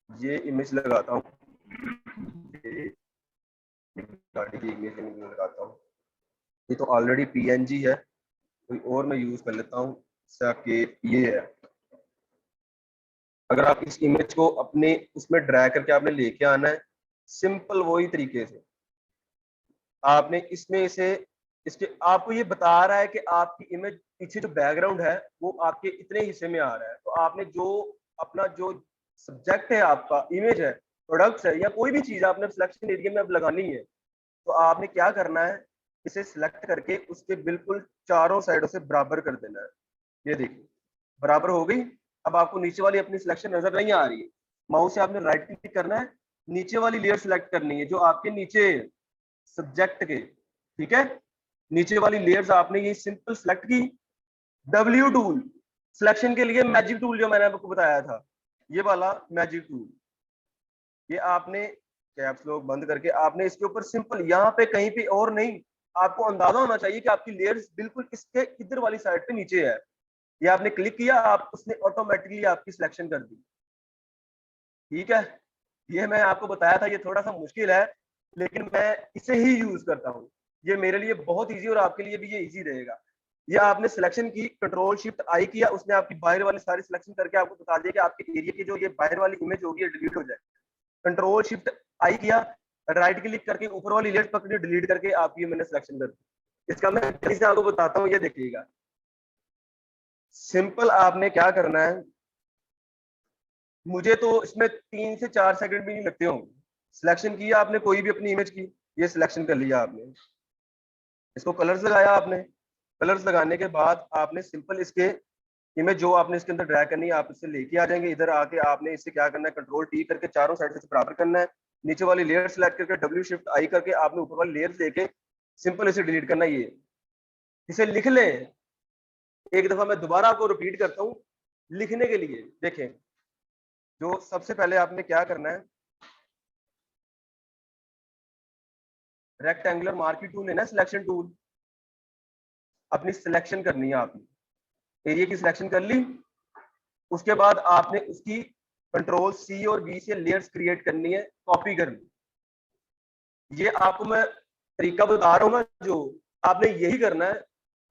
ये इमेज लगाता हूँ, गाड़ी की इमेज लगाता हूँ, ये तो ऑलरेडी पीएनजी है, कोई और मैं यूज कर लेता हूँ, कि ये है। अगर आप इस इमेज को अपने उसमें ड्रैग करके आपने लेके आना है, सिंपल वही तरीके से आपने इसमें इसे, इसके आपको ये बता रहा है कि आपकी इमेज पीछे जो बैकग्राउंड है वो आपके इतने हिस्से में आ रहा है, तो आपने जो अपना जो सब्जेक्ट है, आपका इमेज है, प्रोडक्ट्स है, या कोई भी चीज आपने सिलेक्शन एरिया में अब लगानी है, तो आपने क्या करना है, इसे सिलेक्ट करके उसके बिल्कुल चारों साइडों से बराबर कर देना है। ये देखिए बराबर हो गई। अब आपको नीचे वाली अपनी सिलेक्शन नजर नहीं आ रही है, माउस से आपने राइट क्लिक करना है, नीचे वाली लेयर सिलेक्ट करनी है जो आपके नीचे सब्जेक्ट के, ठीक है, नीचे वाली लेयर्स आपने ये सिंपल सेलेक्ट की। W टूल सिलेक्शन के लिए मैजिक टूल जो मैंने आपको बताया था, ये वाला मैजिक टूल, ये आपने कैप्स लॉक बंद करके आपने इसके ऊपर सिंपल यहाँ पे कहीं पे और नहीं, आपको अंदाजा होना चाहिए कि आपकी लेयर्स बिल्कुल इसके इधर वाली साइड पे नीचे है। ये आपने क्लिक किया, आप उसने ऑटोमेटिकली आपकी सिलेक्शन कर दी। ठीक है, ये मैं आपको बताया था, ये थोड़ा सा मुश्किल है लेकिन मैं इसे ही यूज करता हूँ, ये मेरे लिए बहुत इजी और आपके लिए भी ये इजी रहेगा। ये आपने सिलेक्शन की, कंट्रोल शिफ्ट आई किया, उसने आपकी बाहर वाली सारी सिलेक्शन करके आपको बता दिया कि आपके एरिया की जो ये बाहर वाली इमेज होगी डिलीट हो जाए। कंट्रोल शिफ्ट आई किया, राइट क्लिक करके ऊपर वाली लेयर पकड़ी, डिलीट करके आपकी मैंने सिलेक्शन कर दी। इसका मैं जल्दी आपको बताता हूँ, ये देखिएगा। सिंपल आपने क्या करना है, मुझे तो इसमें 3 से 4 सेकंड भी नहीं लगते होंगे। सिलेक्शन किया आपने कोई भी अपनी इमेज की, ये सिलेक्शन कर लिया आपने, इसको कलर्स लगाया आपने, कलर्स लगाने के बाद आपने सिंपल इसके इमेज जो आपने इसके अंदर ड्रैग करनी है आप इससे लेके आ जाएंगे। इधर आके आपने इससे क्या करना है, कंट्रोल टी करके चारों साइड से बराबर करना है। नीचे वाली लेयर सेलेक्ट करके W शिफ्ट आई करके आपने ऊपर वाली लेयर लेके सिंपल इसे डिलीट करना है। ये इसे लिख लें, एक दफा मैं दोबारा आपको रिपीट करता हूँ लिखने के लिए। देखें, जो सबसे पहले आपने क्या करना है, रेक्टेंगुलर मार्की टूल है ना, सिलेक्शन टूल, अपनी सिलेक्शन करनी है आपने, एरिया की सिलेक्शन कर ली। उसके बाद आपने उसकी कंट्रोल C और V से लेयर्स क्रिएट करनी है, कॉपी करनी। ये आपको मैं तरीका बता रहा हूँ ना, जो आपने यही करना है।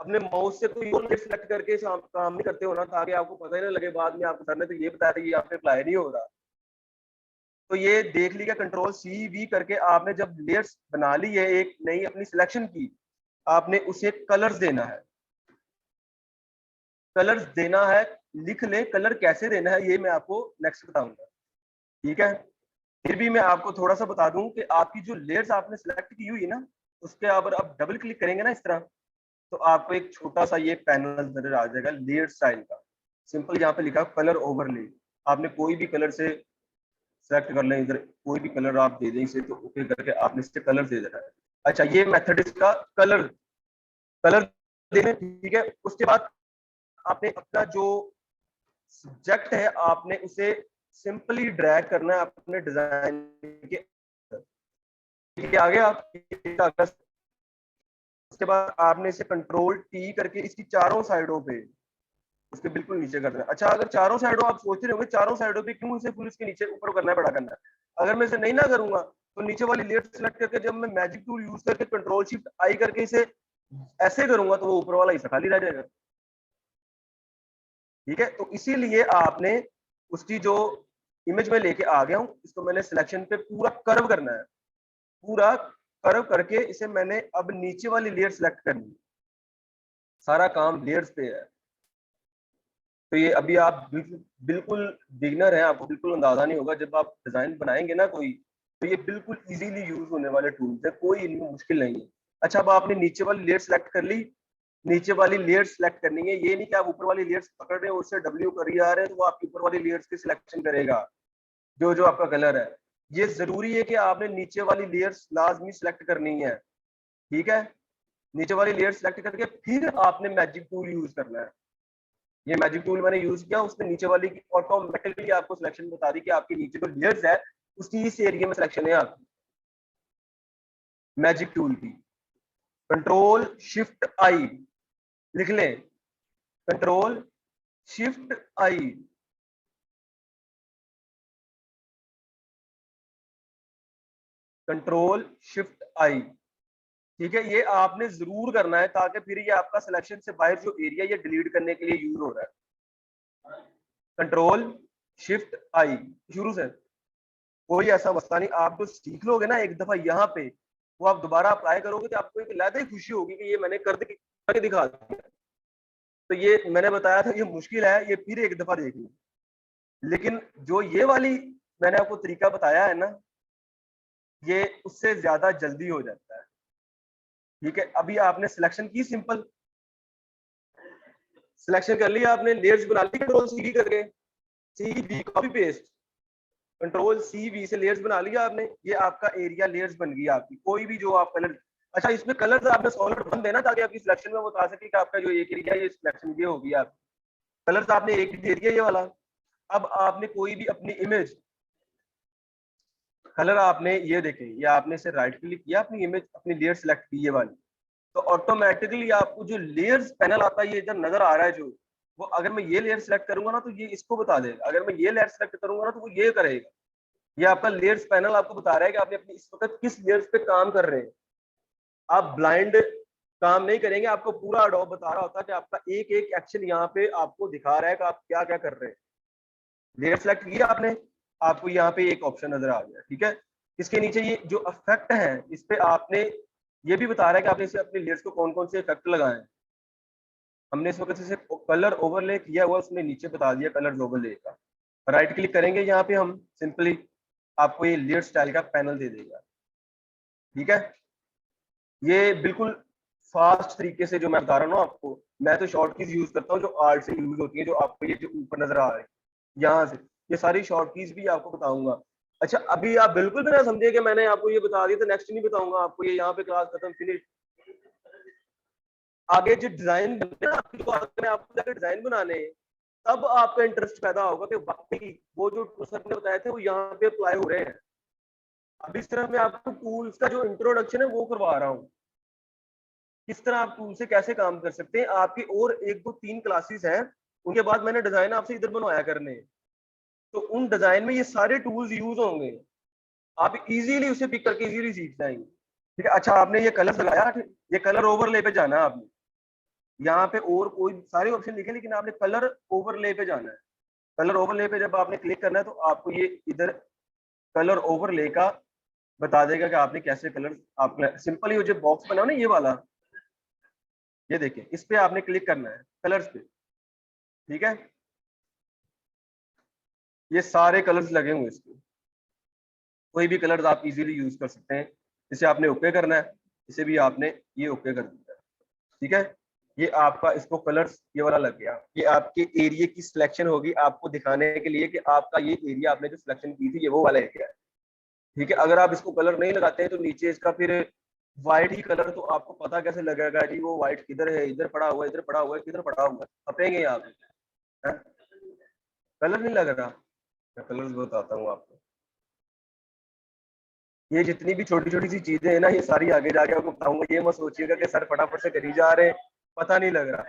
अपने माउस से कोई और सिलेक्ट करके काम नहीं करते हो ना, ताकि आपको पता ही ना लगे बाद में आपको सर ने तो ये बताया था, ये आपने अप्लाई नहीं हो रहा। तो ये देख लीजिए, कंट्रोल C V करके आपने जब लेयर्स बना ली है, एक नई अपनी सिलेक्शन की, आपने उसे कलर्स देना है। कलर्स देना है, लिख ले, कलर कैसे देना है ये मैं आपको नेक्स्ट बताऊंगा। ठीक है, फिर भी मैं आपको थोड़ा सा बता दूं कि आपकी जो लेयर्स आपने सिलेक्ट की हुई ना, उसके ऊपर आप डबल क्लिक करेंगे ना इस तरह, तो आपको एक छोटा सा ये पैनल नजर आ जाएगा लेयर स्टाइल का। सिंपल यहाँ पे लिखा कलर ओवरले, आपने कोई भी कलर से सेलेक्ट कर लें, इधर कोई भी कलर आप दे दें इसे, तो ओके करके आपने इससे कलर दे देना है। अच्छा, ये मेथड इसका कलर कलर देने। ठीक है, उसके बाद आपने अपना जो सब्जेक्ट है आपने उसे सिंपली ड्रैग करना है अपने डिजाइन के, आ गया आप। उसके बाद आपने इसे कंट्रोल T करके इसकी चारों साइडों पे उसके बिल्कुल नीचे कर देना। अच्छा, अगर चारों साइडों आप सोच रहे होंगे चारों साइडों पे क्यों इसे फुल इसके नीचे ऊपर करना है, बड़ा करना है, अगर मैं इसे नहीं ना करूंगा तो नीचे वाली लेयर सेलेक्ट करके जब मैं मैजिक टूल यूज करके कंट्रोल शिफ्ट आई करके इसे ऐसे करूंगा तो वो ऊपर वाला हिस्सा खाली रह जाएगा। ठीक है, तो इसीलिए आपने उसकी जो इमेज में लेके आ गया हूं, इसको मैंने सिलेक्शन पे पूरा कर्व करना है, पूरा कर्व करके इसे मैंने अब नीचे वाली लेयर सेलेक्ट करनी है। सारा काम लेयर्स पे है। तो ये अभी आप बिल्कुल बिगिनर हैं, आपको बिल्कुल अंदाजा नहीं होगा, जब आप डिजाइन बनाएंगे ना कोई, तो ये बिल्कुल इजीली यूज होने वाले टूल्स है, कोई इनमें मुश्किल नहीं है। अच्छा, अब आपने नीचे वाली लेयर सेलेक्ट कर ली, नीचे वाली लेयर सेलेक्ट करनी है, ये नहीं कि आप ऊपर वाली लेयर्स पकड़ रहे हो उससे W कर आ रहे हैं तो वो आपकी ऊपर वाली लेयर्स की सिलेक्शन करेगा जो जो आपका कलर है। ये जरूरी है कि आपने नीचे वाली लेयर्स लाजमी सिलेक्ट करनी है। ठीक है, नीचे वाली लेयर सेलेक्ट करके फिर आपने मैजिक टूल यूज करना है। ये मैजिक टूल मैंने यूज किया, उसने नीचे वाली की ऑटोमेटिकली आपको सिलेक्शन बता दी कि आपकी नीचे जो लेयर्स है उसकी इस एरिया में सिलेक्शन है आपकी मैजिक टूल की। कंट्रोल शिफ्ट आई लिख लें, कंट्रोल शिफ्ट आई, कंट्रोल शिफ्ट आई। ठीक है, ये आपने जरूर करना है ताकि फिर ये आपका सिलेक्शन से बाहर जो एरिया ये डिलीट करने के लिए यूज हो रहा है। कंट्रोल शिफ्ट आई शुरू से, कोई ऐसा मसला नहीं, आप जो सीख लोगे ना एक दफा यहाँ पे, वो आप दोबारा अप्लाई करोगे तो आपको एक अलग ही खुशी होगी कि ये मैंने करके दिखा दिया। तो ये मैंने बताया था ये मुश्किल है, ये फिर एक दफा देख लो। लेकिन जो ये वाली मैंने आपको तरीका बताया है ना, ये उससे ज्यादा जल्दी हो जाता है। ठीक है, अभी आपने सिलेक्शन की, सिंपल सिलेक्शन कर लिया आपने, लेयर्स बना ली कंट्रोल C करके, CV copy paste, control CV से लेयर्स बना लिया आपने, ये आपका एरिया लेयर्स बन गई आपकी। कोई भी जो आप कलर अच्छा, इसमें कलर्स आपने सॉलिड 1 देना ताकि आपकी सिलेक्शन में वो बता सके कि आपका जो एक एरिया ये सिलेक्शन ये होगी। आप कलर्स आपने एक ही दे दिया ये वाला। अब आपने कोई भी अपनी इमेज कलर आपने ये देखें, ये आपने इसे राइट क्लिक किया, अपनी इमेज अपनी लेयर सेलेक्ट की ये वाली, तो ऑटोमेटिकली आपको जो लेयर्स पैनल आता है ये इधर नजर आ रहा है जो, वो अगर मैं ये लेयर सेलेक्ट करूंगा ना तो ये इसको बता देगा, अगर मैं ये लेयर सेलेक्ट करूंगा ना तो वो ये करेगा। ये आपका लेयर्स पैनल आपको बता रहा है कि आपने अपनी इस वक्त किस लेयर्स पे काम कर रहे हैं। आप ब्लाइंड काम नहीं करेंगे, आपको पूरा एडोब बता रहा होता है कि आपका एक एक एक्शन यहाँ पे आपको दिखा रहा है कि आप क्या क्या कर रहे हैं। लेयर सेलेक्ट किया आपने, आपको यहाँ पे एक ऑप्शन नजर आ गया, ठीक है। इसके नीचे ये जो इफेक्ट है इस पे आपने ये भी बता रहा है कि आपने इसे अपने लेयर्स को कौन कौन से इफेक्ट लगाए हैं। हमने इस वक्त इसे कलर ओवरले किया हुआ, उसने नीचे बता दिया कलर ओवरले का। राइट क्लिक करेंगे यहाँ पे हम सिंपली, आपको ये लेयर स्टाइल का पैनल दे देगा, ठीक है। ये बिल्कुल फास्ट तरीके से जो मैं बता रहा हूँ ना आपको, मैं तो शॉर्ट कीज यूज करता हूँ जो आर्ट से यूज होती है, जो आपको ये जो ऊपर नजर आ रही है यहाँ से, ये सारी शॉर्ट कीज भी आपको बताऊंगा। अच्छा, अभी आप बिल्कुल भी ना समझिए कि मैंने आपको ये बता दिया तो नेक्स्ट नहीं बताऊंगा आपको, ये यहाँ पे क्लास खत्म फिनिश। आगे जो डिजाइन बनते हैं आपकी, जो आगे आपको जाकर डिजाइन बनाने हैं, तब आपका इंटरेस्ट पैदा होगा कि वाकई वो जो सर ने बताए थे वो यहाँ पे अप्लाई हो रहे हैं। अब इस तरह मैं आपको टूल्स का जो इंट्रोडक्शन है वो करवा रहा हूँ, किस तरह आप टूल से कैसे काम कर सकते हैं। आपकी और 1 2 3 क्लासेस हैं, उनके बाद मैंने डिजाइन आपसे इधर बनवाया करने, तो उन डिजाइन में ये सारे टूल्स यूज होंगे, आप इजीली उसे पिक करके इजीली सीख जाएंगे, ठीक है। अच्छा, आपने ये कलर लगाया, ये कलर ओवरले पे जाना है आपने, यहाँ पे और कोई सारे ऑप्शन लिखे लेकिन आपने कलर ओवरले पे जाना है। कलर ओवरले पे जब आपने क्लिक करना है तो आपको ये इधर कलर ओवरले का बता देगा कि आपने कैसे कलर, आपने सिंपल ये जो बॉक्स बना ना ये वाला, ये देखिए इस पे आपने क्लिक करना है कलर्स पे, ठीक है। ये सारे कलर्स लगे हुए इसके, कोई भी कलर्स आप इजीली यूज कर सकते हैं। इसे आपने ओके करना है, इसे भी आपने ये ओके कर दिया, ठीक है। ये आपका इसको कलर्स ये वाला लग गया, ये आपके एरिया की सिलेक्शन होगी आपको दिखाने के लिए कि आपका ये एरिया आपने जो सिलेक्शन की थी ये वो वाला एरिया है, ठीक है। अगर आप इसको कलर नहीं लगाते हैं तो नीचे इसका फिर व्हाइट ही कलर, तो आपको पता कैसे लगेगा जी वो व्हाइट किधर है, इधर पड़ा हुआ है, इधर पड़ा हुआ है, किधर पड़ा हुआ है, छपेंगे आप, कलर नहीं लग रहा। मैं कलर्स बताता हूँ आपको, ये जितनी भी छोटी छोटी सी चीजें हैं ना ये सारी आगे जाके आपको बताऊंगा, ये मत सोचिएगा कि सर फटाफट से करी जा रहे हैं पता नहीं लग रहा।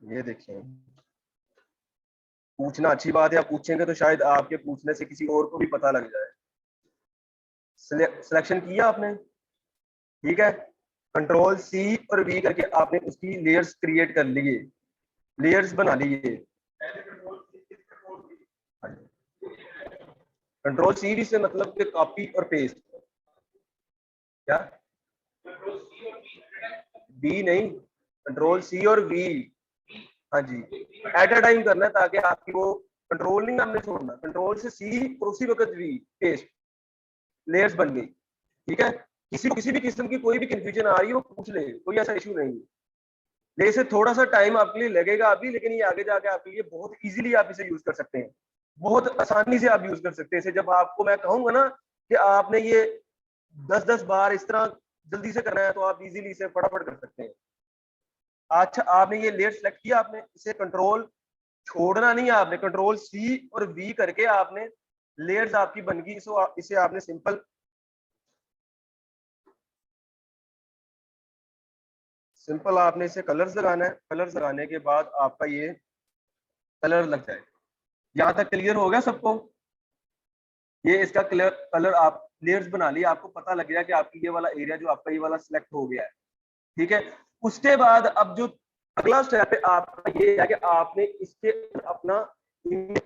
ये देखिए, पूछना अच्छी बात है, आप पूछेंगे तो शायद आपके पूछने से किसी और को भी पता लग जाए। सिलेक्शन किया आपने, ठीक है। कंट्रोल सी और वी करके आपने उसकी लेयर्स क्रिएट कर लिए, लेयर्स बना लिए। कंट्रोल सी से मतलब कि कॉपी और पेस्ट, क्या बी नहीं, कंट्रोल सी और वी, हाँ जी, एट अ टाइम करना है ताकि आपकी वो कंट्रोल नहीं हमने छोड़ना, कंट्रोल से सी और उसी वक्त वी, पेस्ट, लेयर्स बन गई, ठीक है। किसी भी किस्म की कोई भी कंफ्यूजन आ रही है वो पूछ ले, कोई ऐसा इशू नहीं है। जैसे थोड़ा सा टाइम आपके लिए लगेगा अभी, लेकिन ये आगे जाके आपके लिए बहुत इजीली आप इसे यूज कर सकते हैं, बहुत आसानी से आप यूज कर सकते हैं इसे। जब आपको मैं कहूंगा ना कि आपने ये 10-10 बार इस तरह जल्दी से करना है तो आप इजीली इसे फटाफट कर सकते हैं। अच्छा, आपने ये लेयर सेलेक्ट किया, आपने इसे कंट्रोल छोड़ना नहीं है, आपने कंट्रोल सी और वी करके आपने लेयर्स आपकी बन गई, इसे आपने सिंपल आपने इसे कलर्स लगाना है, कलर्स लगाने के बाद आपका ये कलर लग जाएगा। यहाँ तक क्लियर हो गया सबको? ये इसका कलर आप लेयर्स बना लिया, आपको पता लग गया कि आपकी ये वाला एरिया जो आपका ये वाला सिलेक्ट हो गया है, ठीक है। उसके बाद अब जो अगला स्टेप है आपका ये है कि आपने इसके अपना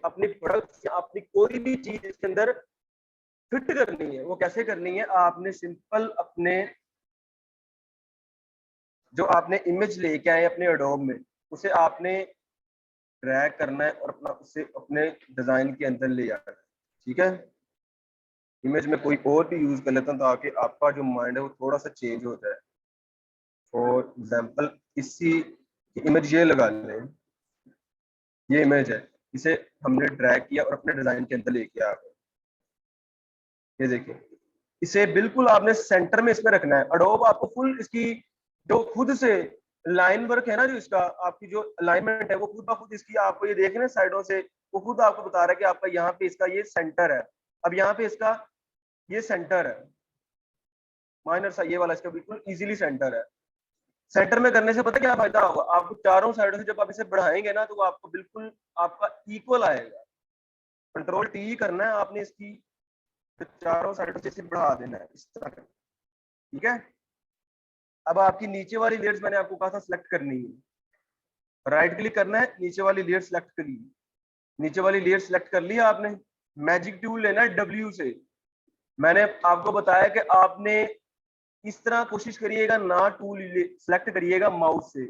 अपनी प्रोडक्ट या अपनी कोई भी चीज इसके अंदर फिट करनी है। वो कैसे करनी है? आपने सिंपल अपने जो आपने इमेज लेके आए अपने एडोब में, उसे आपने ड्रैग करना है और अपना उसे अपने डिजाइन के अंदर ले आना है, ठीक है। इमेज में कोई और भी यूज कर लेता हूँ ताकि आपका जो माइंड है वो थोड़ा सा चेंज हो जाए। फॉर एग्जाम्पल इसी इमेज ये लगा लें, ये इमेज है, इसे हमने ड्रैग किया और अपने डिजाइन के अंदर लेके आ गए। ये देखिए इसे बिल्कुल आपने सेंटर में इसमें रखना है। एडोब आपको फुल इसकी जो खुद से लाइन वर्क है ना, जो इसका आपकी जो अलाइनमेंट है वो खुद ब खुद इसकी आपको ये देख रहे हैं साइडों से, वो खुद आपको बता रहा है कि आपका यहाँ पे इसका ये सेंटर है। अब यहाँ पे इसका ये सेंटर है, माइनर सा ये वाला इसका बिल्कुल इजीली सेंटर है। सेंटर में करने से पता क्या फायदा होगा आपको, चारों साइडों से जब आप इसे बढ़ाएंगे ना तो आपको बिल्कुल आपका इक्वल आएगा। कंट्रोल टी करना है आपने, इसकी चारों साइडों से इसे बढ़ा देना है इस तरह। ठीक है, अब आपकी नीचे वाली लेयर्स मैंने आपको कहा था सिलेक्ट करनी है, राइट क्लिक करना है, नीचे वाली लेयर सिलेक्ट करिए। नीचे वाली लेयर सिलेक्ट कर लिया आपने, मैजिक टूल लेना है W से। मैंने आपको बताया कि आपने इस तरह कोशिश करिएगा ना टूल सिलेक्ट करिएगा माउस से,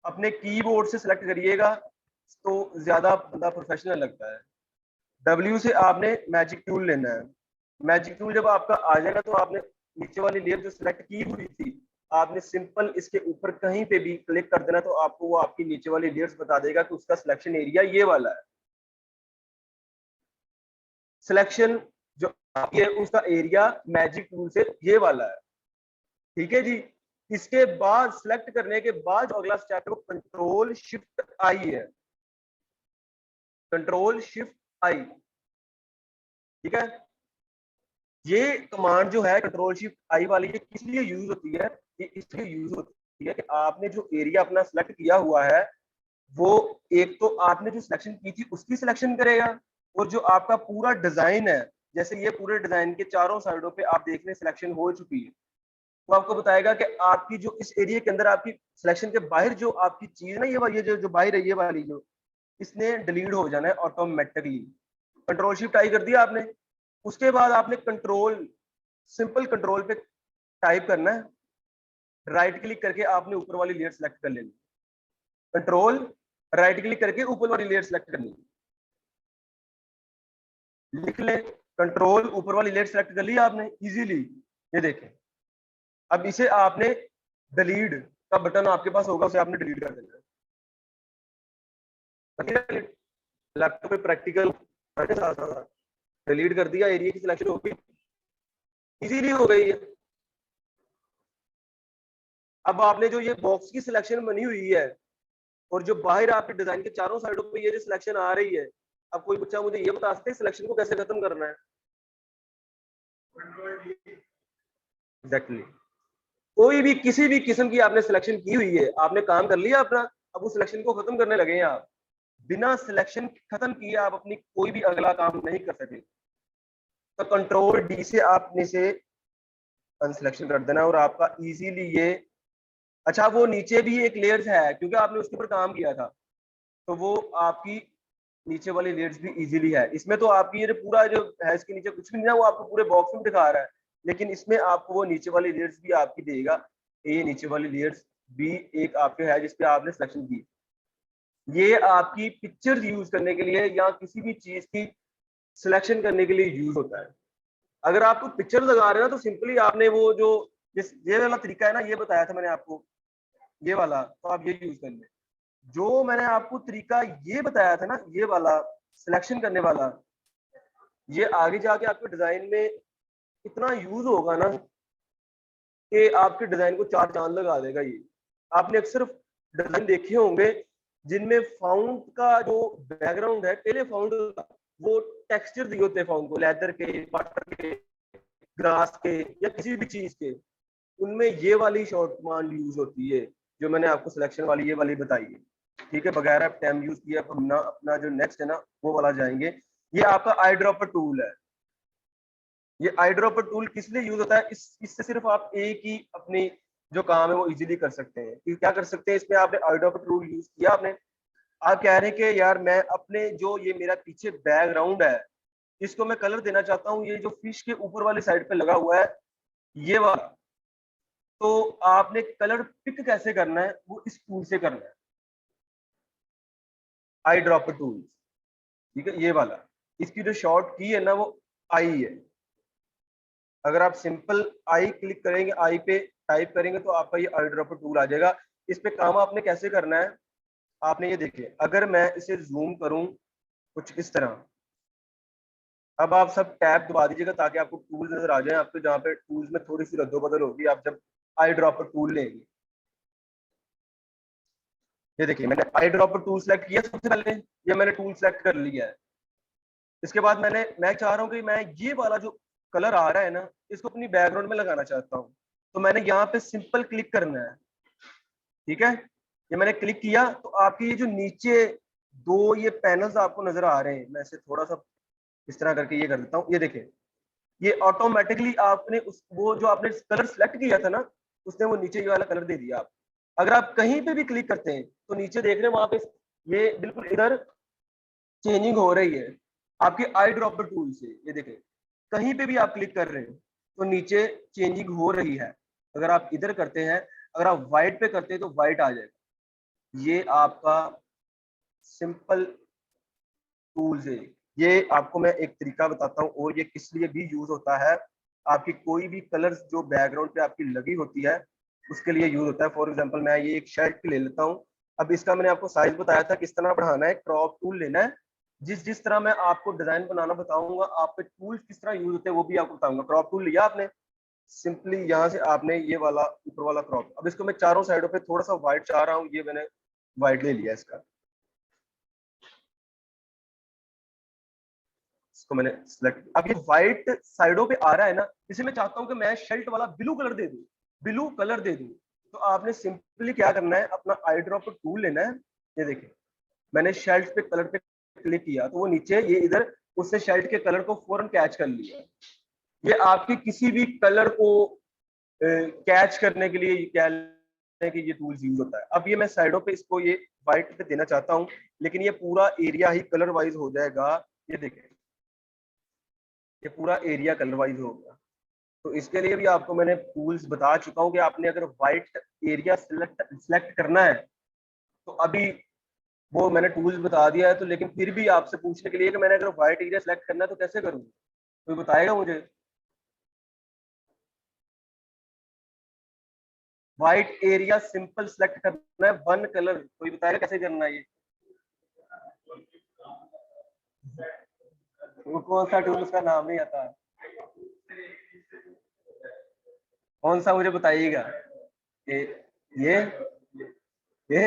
अपने कीबोर्ड से सिलेक्ट करिएगा तो ज्यादा बंदा प्रोफेशनल लगता है। W से आपने मैजिक टूल लेना है। मैजिक टूल जब आपका आ जाएगा तो आपने नीचे वाली लेयर जो सिलेक्ट की हुई थी आपने सिंपल इसके ऊपर कहीं पे भी क्लिक कर देना, तो आपको वो आपकी नीचे वाली लेयर्स बता देगा कि उसका सिलेक्शन एरिया ये वाला है। सिलेक्शन जो है उसका एरिया मैजिक टूल से ये वाला है। ठीक है जी, इसके बाद सिलेक्ट करने के बाद जो अगला स्टेप है वो कंट्रोल शिफ्ट आई है, कंट्रोल शिफ्ट आई। ठीक है, ये कमांड जो है कंट्रोल शिफ्ट आई वाली, ये किस लिए यूज होती है? ये इसलिए यूज होती है कि आपने जो एरिया अपना सिलेक्ट किया हुआ है वो एक तो आपने जो सिलेक्शन की थी उसकी सिलेक्शन करेगा, और जो आपका पूरा डिजाइन है, जैसे ये पूरे डिजाइन के चारों साइडों पे आप देख रहे सिलेक्शन हो चुकी है, तो आपको बताएगा कि आपकी जो इस एरिया के अंदर आपकी सिलेक्शन के बाहर जो आपकी चीज ना, ये जो बाहर है ये वाली जो, इसने डिलीट हो जाना है ऑटोमेटिकली। कंट्रोल शिफ्ट आई कर दिया आपने, उसके बाद आपने कंट्रोल सिंपल कंट्रोल पे टाइप करना है, राइट क्लिक करके आपने ऊपर वाली लेयर सेलेक्ट कर लेनी, कंट्रोल राइट क्लिक करके ऊपर वाली लेयर सेलेक्ट करनी, लिख ले कंट्रोल ऊपर वाली लेयर सेलेक्ट कर ली आपने इजीली। ये देखें, अब इसे आपने डिलीट का बटन आपके पास होगा, उसे आपने डिलीट कर देना है। लैपटॉप पे प्रैक्टिकल डिलीट कर दिया, एरिया की सिलेक्शन हो गई, इजीली हो गई है। अब आपने जो ये बॉक्स की सिलेक्शन बनी हुई है और जो बाहर आपके डिजाइन के चारों साइडों पे ये जो सिलेक्शन आ रही है, अब कोई बच्चा मुझे ये बता सकते हैं सिलेक्शन को कैसे खत्म करना है? एग्जैक्टली, कोई भी किसी भी किस्म की आपने सिलेक्शन की हुई है, आपने काम कर लिया अपना, अब उस सिलेक्शन को खत्म करने लगे हैं आप। बिना सिलेक्शन खत्म किए आप अपनी कोई भी अगला काम नहीं कर सकते, तो कंट्रोल डी से आपने से अनसिलेक्शन कर देना और आपका इजीली ये, अच्छा वो नीचे भी एक लेयर्स है क्योंकि आपने उसके ऊपर काम किया था, तो वो आपकी नीचे वाली लेयर्स भी इजीली है। इसमें तो आपकी ये पूरा जो है इसके नीचे कुछ भी नहीं है, वो आपको पूरे बॉक्स में दिखा रहा है, लेकिन इसमें आपको वो नीचे वाली लेयर्स भी आपकी देगा। ये नीचे वाली लेयर्स भी एक आपके है जिसपे आपने सिलेक्शन की, ये आपकी पिक्चर यूज करने के लिए या किसी भी चीज की सिलेक्शन करने के लिए यूज होता है। अगर आपको पिक्चर लगा रहे हैं ना तो सिंपली आपने वो जो ये वाला तरीका है ना, ये बताया था मैंने आपको, ये वाला, तो आप ये यूज कर लें। जो मैंने आपको तरीका ये बताया था ना, ये वाला सिलेक्शन करने वाला, ये आगे जाके आपके डिजाइन में इतना यूज होगा ना कि आपके डिजाइन को चार चांद लगा देगा। ये आपने अक्सर डिजाइन देखे होंगे जिनमें फाउंड का जो बैकग्राउंड है, पहले फाउंड वो टेक्सचर दिए होते हैं फाउंड को, लेदर के, वाटर के, ग्रास के या किसी भी चीज के, उनमें ये वाली शॉर्ट कमांड यूज होती है जो मैंने आपको सिलेक्शन वाली ये वाली बताई है। ठीक है, बगैर आप टाइम यूज किया अपना अपना जो नेक्स्ट है ना वो वाला जाएंगे। ये आपका आई ड्रॉपर टूल है। ये आई ड्रॉपर टूल किस लिए यूज होता है? इससे सिर्फ आप एक ही अपनी जो काम है वो इजीली कर सकते हैं। कि क्या कर सकते हैं इसमें? आपने आई ड्रॉपर टूल यूज किया, आपने आप कह रहे हैं कि यार मैं अपने जो ये मेरा पीछे बैकग्राउंड है इसको मैं कलर देना चाहता हूँ, ये जो फिश के ऊपर वाली साइड पे लगा हुआ है ये वाला, तो आपने कलर पिक कैसे करना है वो इस टूल से करना है, आई ड्रॉपर टूल। ठीक है, ये वाला, इसकी जो शॉर्ट की है ना वो आई है। अगर आप सिंपल आई क्लिक करेंगे, आई पे टाइप करेंगे तो आपका ये आई ड्रॉपर टूल आ जाएगा। इस पे काम आपने कैसे करना है, आपने ये देखिए, अगर मैं इसे जूम करूं कुछ इस तरह, अब आप सब टैब दबा दीजिएगा ताकि आपको टूल नजर आ जाए आपको, जहाँ पे टूल्स में थोड़ी सी रद्दोबदल होगी आप जब आई ड्रॉपर टूल लेंगे। ये देखिए मैंने आई ड्रॉपर टूल सेलेक्ट किया सबसे पहले, ये मैंने टूल सेलेक्ट कर लिया है। इसके बाद मैं चाह रहा हूँ कि मैं ये वाला जो कलर आ रहा है ना, इसको अपनी बैकग्राउंड में लगाना चाहता हूँ। तो मैंने यहाँ पे सिंपल क्लिक करना है, ठीक है। ये मैंने क्लिक किया तो आपके ये जो नीचे दो ये पैनल्स आपको नजर आ रहे हैं, मैं इसे थोड़ा सा इस तरह करके ये कर देता हूँ। ये देखिए ये ऑटोमेटिकली आपने उस वो जो आपने कलर सेलेक्ट किया था ना, उसने वो नीचे ये वाला कलर दे दिया। आप अगर आप कहीं पे भी क्लिक करते हैं तो नीचे देख रहे हैं वहां पे ये बिल्कुल इधर चेंजिंग हो रही है आपके आई ड्रॉपर टूल से। ये देखें कहीं पे भी आप क्लिक कर रहे हैं तो नीचे चेंजिंग हो रही है। अगर आप इधर करते हैं, अगर आप व्हाइट पे करते हैं तो व्हाइट आ जाएगा। ये आपका सिंपल टूल्स है। ये आपको मैं एक तरीका बताता हूँ और ये किस लिए भी यूज होता है। आपकी कोई भी कलर्स जो बैकग्राउंड पे आपकी लगी होती है उसके लिए यूज होता है। फॉर एग्जांपल मैं ये एक शर्ट ले लेता हूँ। अब इसका मैंने आपको साइज बताया था किस तरह बढ़ाना है, क्रॉप टूल लेना है। जिस जिस तरह मैं आपको डिजाइन बनाना बताऊंगा, आप पे टूल किस तरह यूज होते हैं वो भी आपको बताऊंगा। क्रॉप टूल लिया आपने, सिंपली यहाँ से आपने ये वाला ऊपर वाला क्रॉप, अब इसको मैं चारों साइडों पे थोड़ा सा व्हाइट चाह रहा हूँ, ये मैंने व्हाइट ले लिया इसका, इसको मैंने सिलेक्ट। अब ये व्हाइट साइडों पे आ रहा है ना, इसे मैं चाहता हूं कि मैं शर्ट वाला ब्लू कलर दे दूं, ब्लू कलर दे दूं। तो आपने सिंपली क्या करना है, अपना आई ड्रॉप टूल लेना है। ये देखिए मैंने शर्ट पे कलर पे क्लिक किया तो वो नीचे ये इधर उससे शर्ट के कलर को फौरन कैच कर लिया। ये आपके किसी भी कलर को कैच करने के लिए कह लें कि ये टूल्स यूज होता है। अब ये मैं साइडों पे इसको ये व्हाइट पे देना चाहता हूँ, लेकिन ये पूरा एरिया ही कलर वाइज हो जाएगा। ये देखिए ये पूरा एरिया कलर वाइज होगा। तो इसके लिए भी आपको मैंने टूल्स बता चुका हूँ कि आपने अगर व्हाइट एरिया सिलेक्ट करना है तो अभी वो मैंने टूल्स बता दिया है। तो लेकिन फिर भी आपसे पूछने के लिए कि मैंने अगर व्हाइट एरिया सिलेक्ट करना है तो कैसे करूँ, कोई बताएगा मुझे? व्हाइट एरिया सिंपल सिलेक्ट करना है, वन कलर, कोई बताएगा कैसे करना है? ये वो कौन सा टूल, उसका नाम नहीं आता, कौन सा मुझे बताइएगा? ये ये ये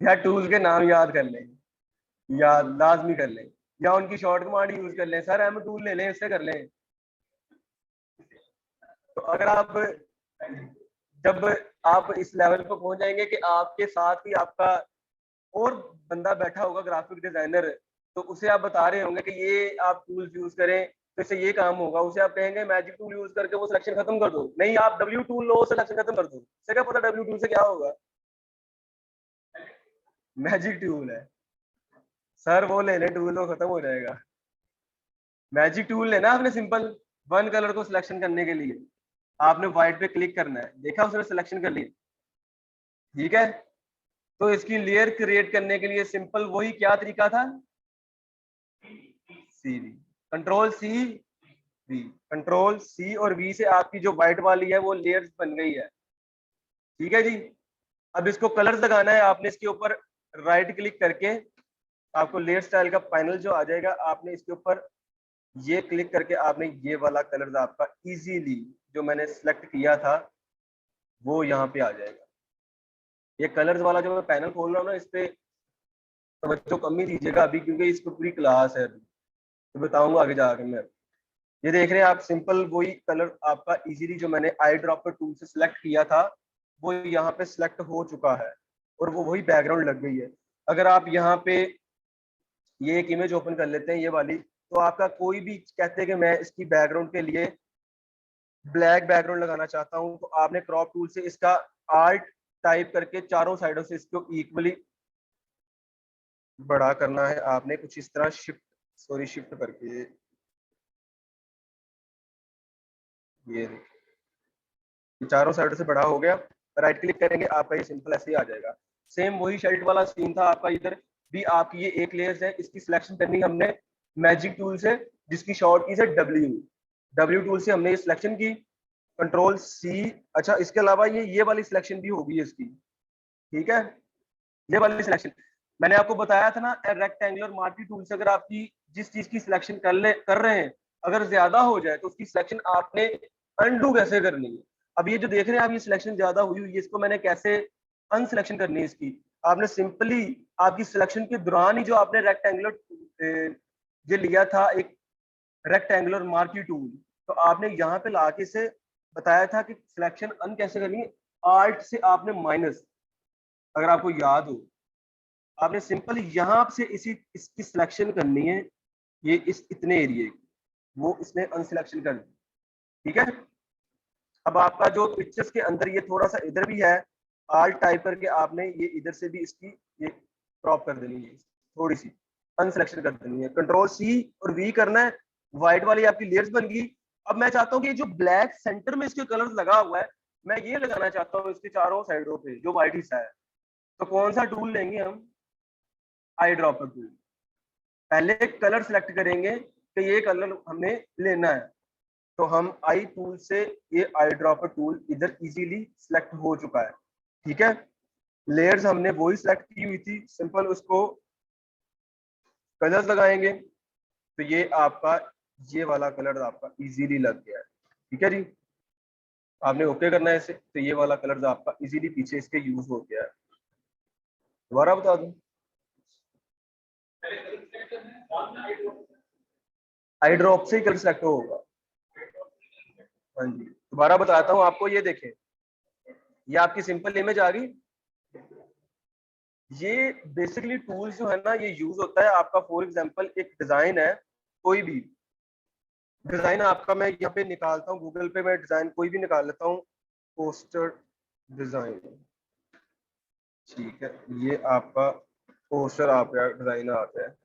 या टूल के नाम याद कर लें, याद लाजमी कर लें, या उनकी शॉर्ट कमांड यूज कर लें। सर हम टूल ले लें, इससे कर लें। तो अगर आप जब आप इस लेवल पर पहुंच जाएंगे कि आपके साथ ही आपका और बंदा बैठा होगा ग्राफिक डिजाइनर, तो उसे आप बता रहे होंगे कि ये आप टूल्स यूज करें तो इससे ये काम होगा, उसे आप कहेंगे मैजिक टूल यूज करके वो सिलेक्शन खत्म कर दो। नहीं, आप डब्ल्यू टूल लो, सिलेक्शन खत्म कर दो। इसे क्या पता डब्ल्यू टूल से क्या होगा? मैजिक टूल है सर, वो ले ले टूल, वो खत्म हो जाएगा। मैजिक टूल लेना आपने सिंपल वन कलर को सिलेक्शन करने के लिए आपने व्हाइट पे क्लिक करना है, देखा उसने सिलेक्शन कर लिया, ठीक है। तो इसकी लेयर क्रिएट करने के लिए सिंपल वही क्या तरीका था, C V, control C V, control C और वी से आपकी जो व्हाइट वाली है वो लेयर्स बन गई है, ठीक है जी। अब इसको कलर्स लगाना है, आपने इसके ऊपर राइट क्लिक करके आपको लेयर स्टाइल का पैनल जो आ जाएगा, आपने इसके ऊपर ये क्लिक करके आपने ये वाला कलर आपका इजीली जो मैंने सिलेक्ट किया था वो यहाँ पे आ जाएगा। ये कलर्स वाला जो मैं पैनल खोल रहा हूँ ना, इस पे तवज्जो कम ही दीजिएगा अभी, क्योंकि इस पर पूरी क्लास है अभी, तो बताऊंगा आगे जाकर मैं। ये देख रहे हैं आप सिंपल वही कलर आपका इजीली जो मैंने आई ड्रॉपर टूल से सिलेक्ट किया था वो यहाँ पे सिलेक्ट हो चुका है और वो वही बैकग्राउंड लग गई है। अगर आप यहाँ पे ये एक इमेज ओपन कर लेते हैं ये वाली, तो आपका कोई भी कहते हैं कि मैं इसकी बैकग्राउंड के लिए ब्लैक बैकग्राउंड लगाना चाहता हूँ, तो आपने क्रॉप टूल से इसका आर्ट टाइप करके चारों साइडों से इसको इक्वली बड़ा करना है आपने, कुछ इस तरह शिफ्ट करके। ये चारों साइडों से बड़ा हो गया, राइट क्लिक करेंगे आपका ये सिंपल ऐसे ही आ जाएगा। सेम वही शर्ट वाला सीन था आपका, इधर भी आपकी ये एक लेयर है, इसकी सिलेक्शन करनी हमने मैजिक टूल से, जिसकी शॉर्ट की है डब्ल्यू टूल से हमने ये सिलेक्शन की, कंट्रोल सी। अच्छा इसके अलावा ये वाली सिलेक्शन भी होगी इसकी, ठीक है, ये वाली सिलेक्शन। मैंने आपको बताया था ना, रेक्टेंगुलर मार्की टूल से अगर आपकी जिस चीज की सिलेक्शन कर रहे हैं अगर ज्यादा हो जाए तो उसकी सिलेक्शन आपने अनडू कैसे करनी है। अब ये जो देख रहे हैं आप, ये सिलेक्शन ज्यादा हुई है, इसको मैंने कैसे अनसिलेक्शन करनी है इसकी। आपने सिंपली आपकी सिलेक्शन के दौरान ही जो आपने रेक्टेंगुलर ये लिया था एक रेक्टेंगुलर मार्की टूल, तो आपने यहाँ पे लाके से बताया था कि सिलेक्शन अन कैसे करनी है। आल्ट से आपने माइनस, अगर आपको याद हो, आपने सिंपल यहाँ से इसकी सिलेक्शन करनी है, ये इस इतने एरिए की, वो इसने अनसिलेक्शन कर दी। ठीक है, अब आपका जो पिक्चर्स के अंदर ये थोड़ा सा इधर भी है, आल्ट टाइप करके आपने ये इधर से भी इसकी ये क्रॉप कर देनी है, थोड़ी सी अनसिलेक्शन कर देनी है। कंट्रोल सी और वी करना है, व्हाइट वाली आपकी लेयर्स बन गई। अब मैं चाहता हूँ कि जो ब्लैक सेंटर में इसके कलर लगा हुआ है, मैं ये लगाना चाहता हूँ इसके चारों साइडों पे जो व्हाइट हिस्सा है। तो कौन सा टूल लेंगे हम? Eye dropper tool. पहले कलर सेलेक्ट करेंगे कि ये कलर हमें लेना है, तो हम आई टूल से ये आई ड्रॉपर टूल इधर इजीली सिलेक्ट हो चुका है। ठीक है, लेयर्स हमने वही सिलेक्ट की हुई थी, सिंपल उसको कलर्स लगाएंगे तो ये आपका ये वाला कलर आपका इजीली लग गया है। ठीक है जी, आपने ओके करना है इसे, तो ये वाला कलर आपका इजीली पीछे इसके यूज हो गया है। दोबारा बता दूं, आई ड्रॉप से ही कलर सेलेक्ट होगा। हाँ जी, दोबारा बताता हूँ आपको, ये देखें, ये आपकी सिंपल इमेज आ गई। ये बेसिकली टूल्स जो है ना, ये यूज होता है आपका, फॉर एग्जांपल एक डिजाइन है, कोई भी डिजाइन आपका, मैं यहाँ पे निकालता हूँ गूगल पे, मैं डिजाइन कोई भी निकाल लेता हूँ, पोस्टर डिजाइन। ठीक है, ये आपका पोस्टर आपका डिजाइन आता है।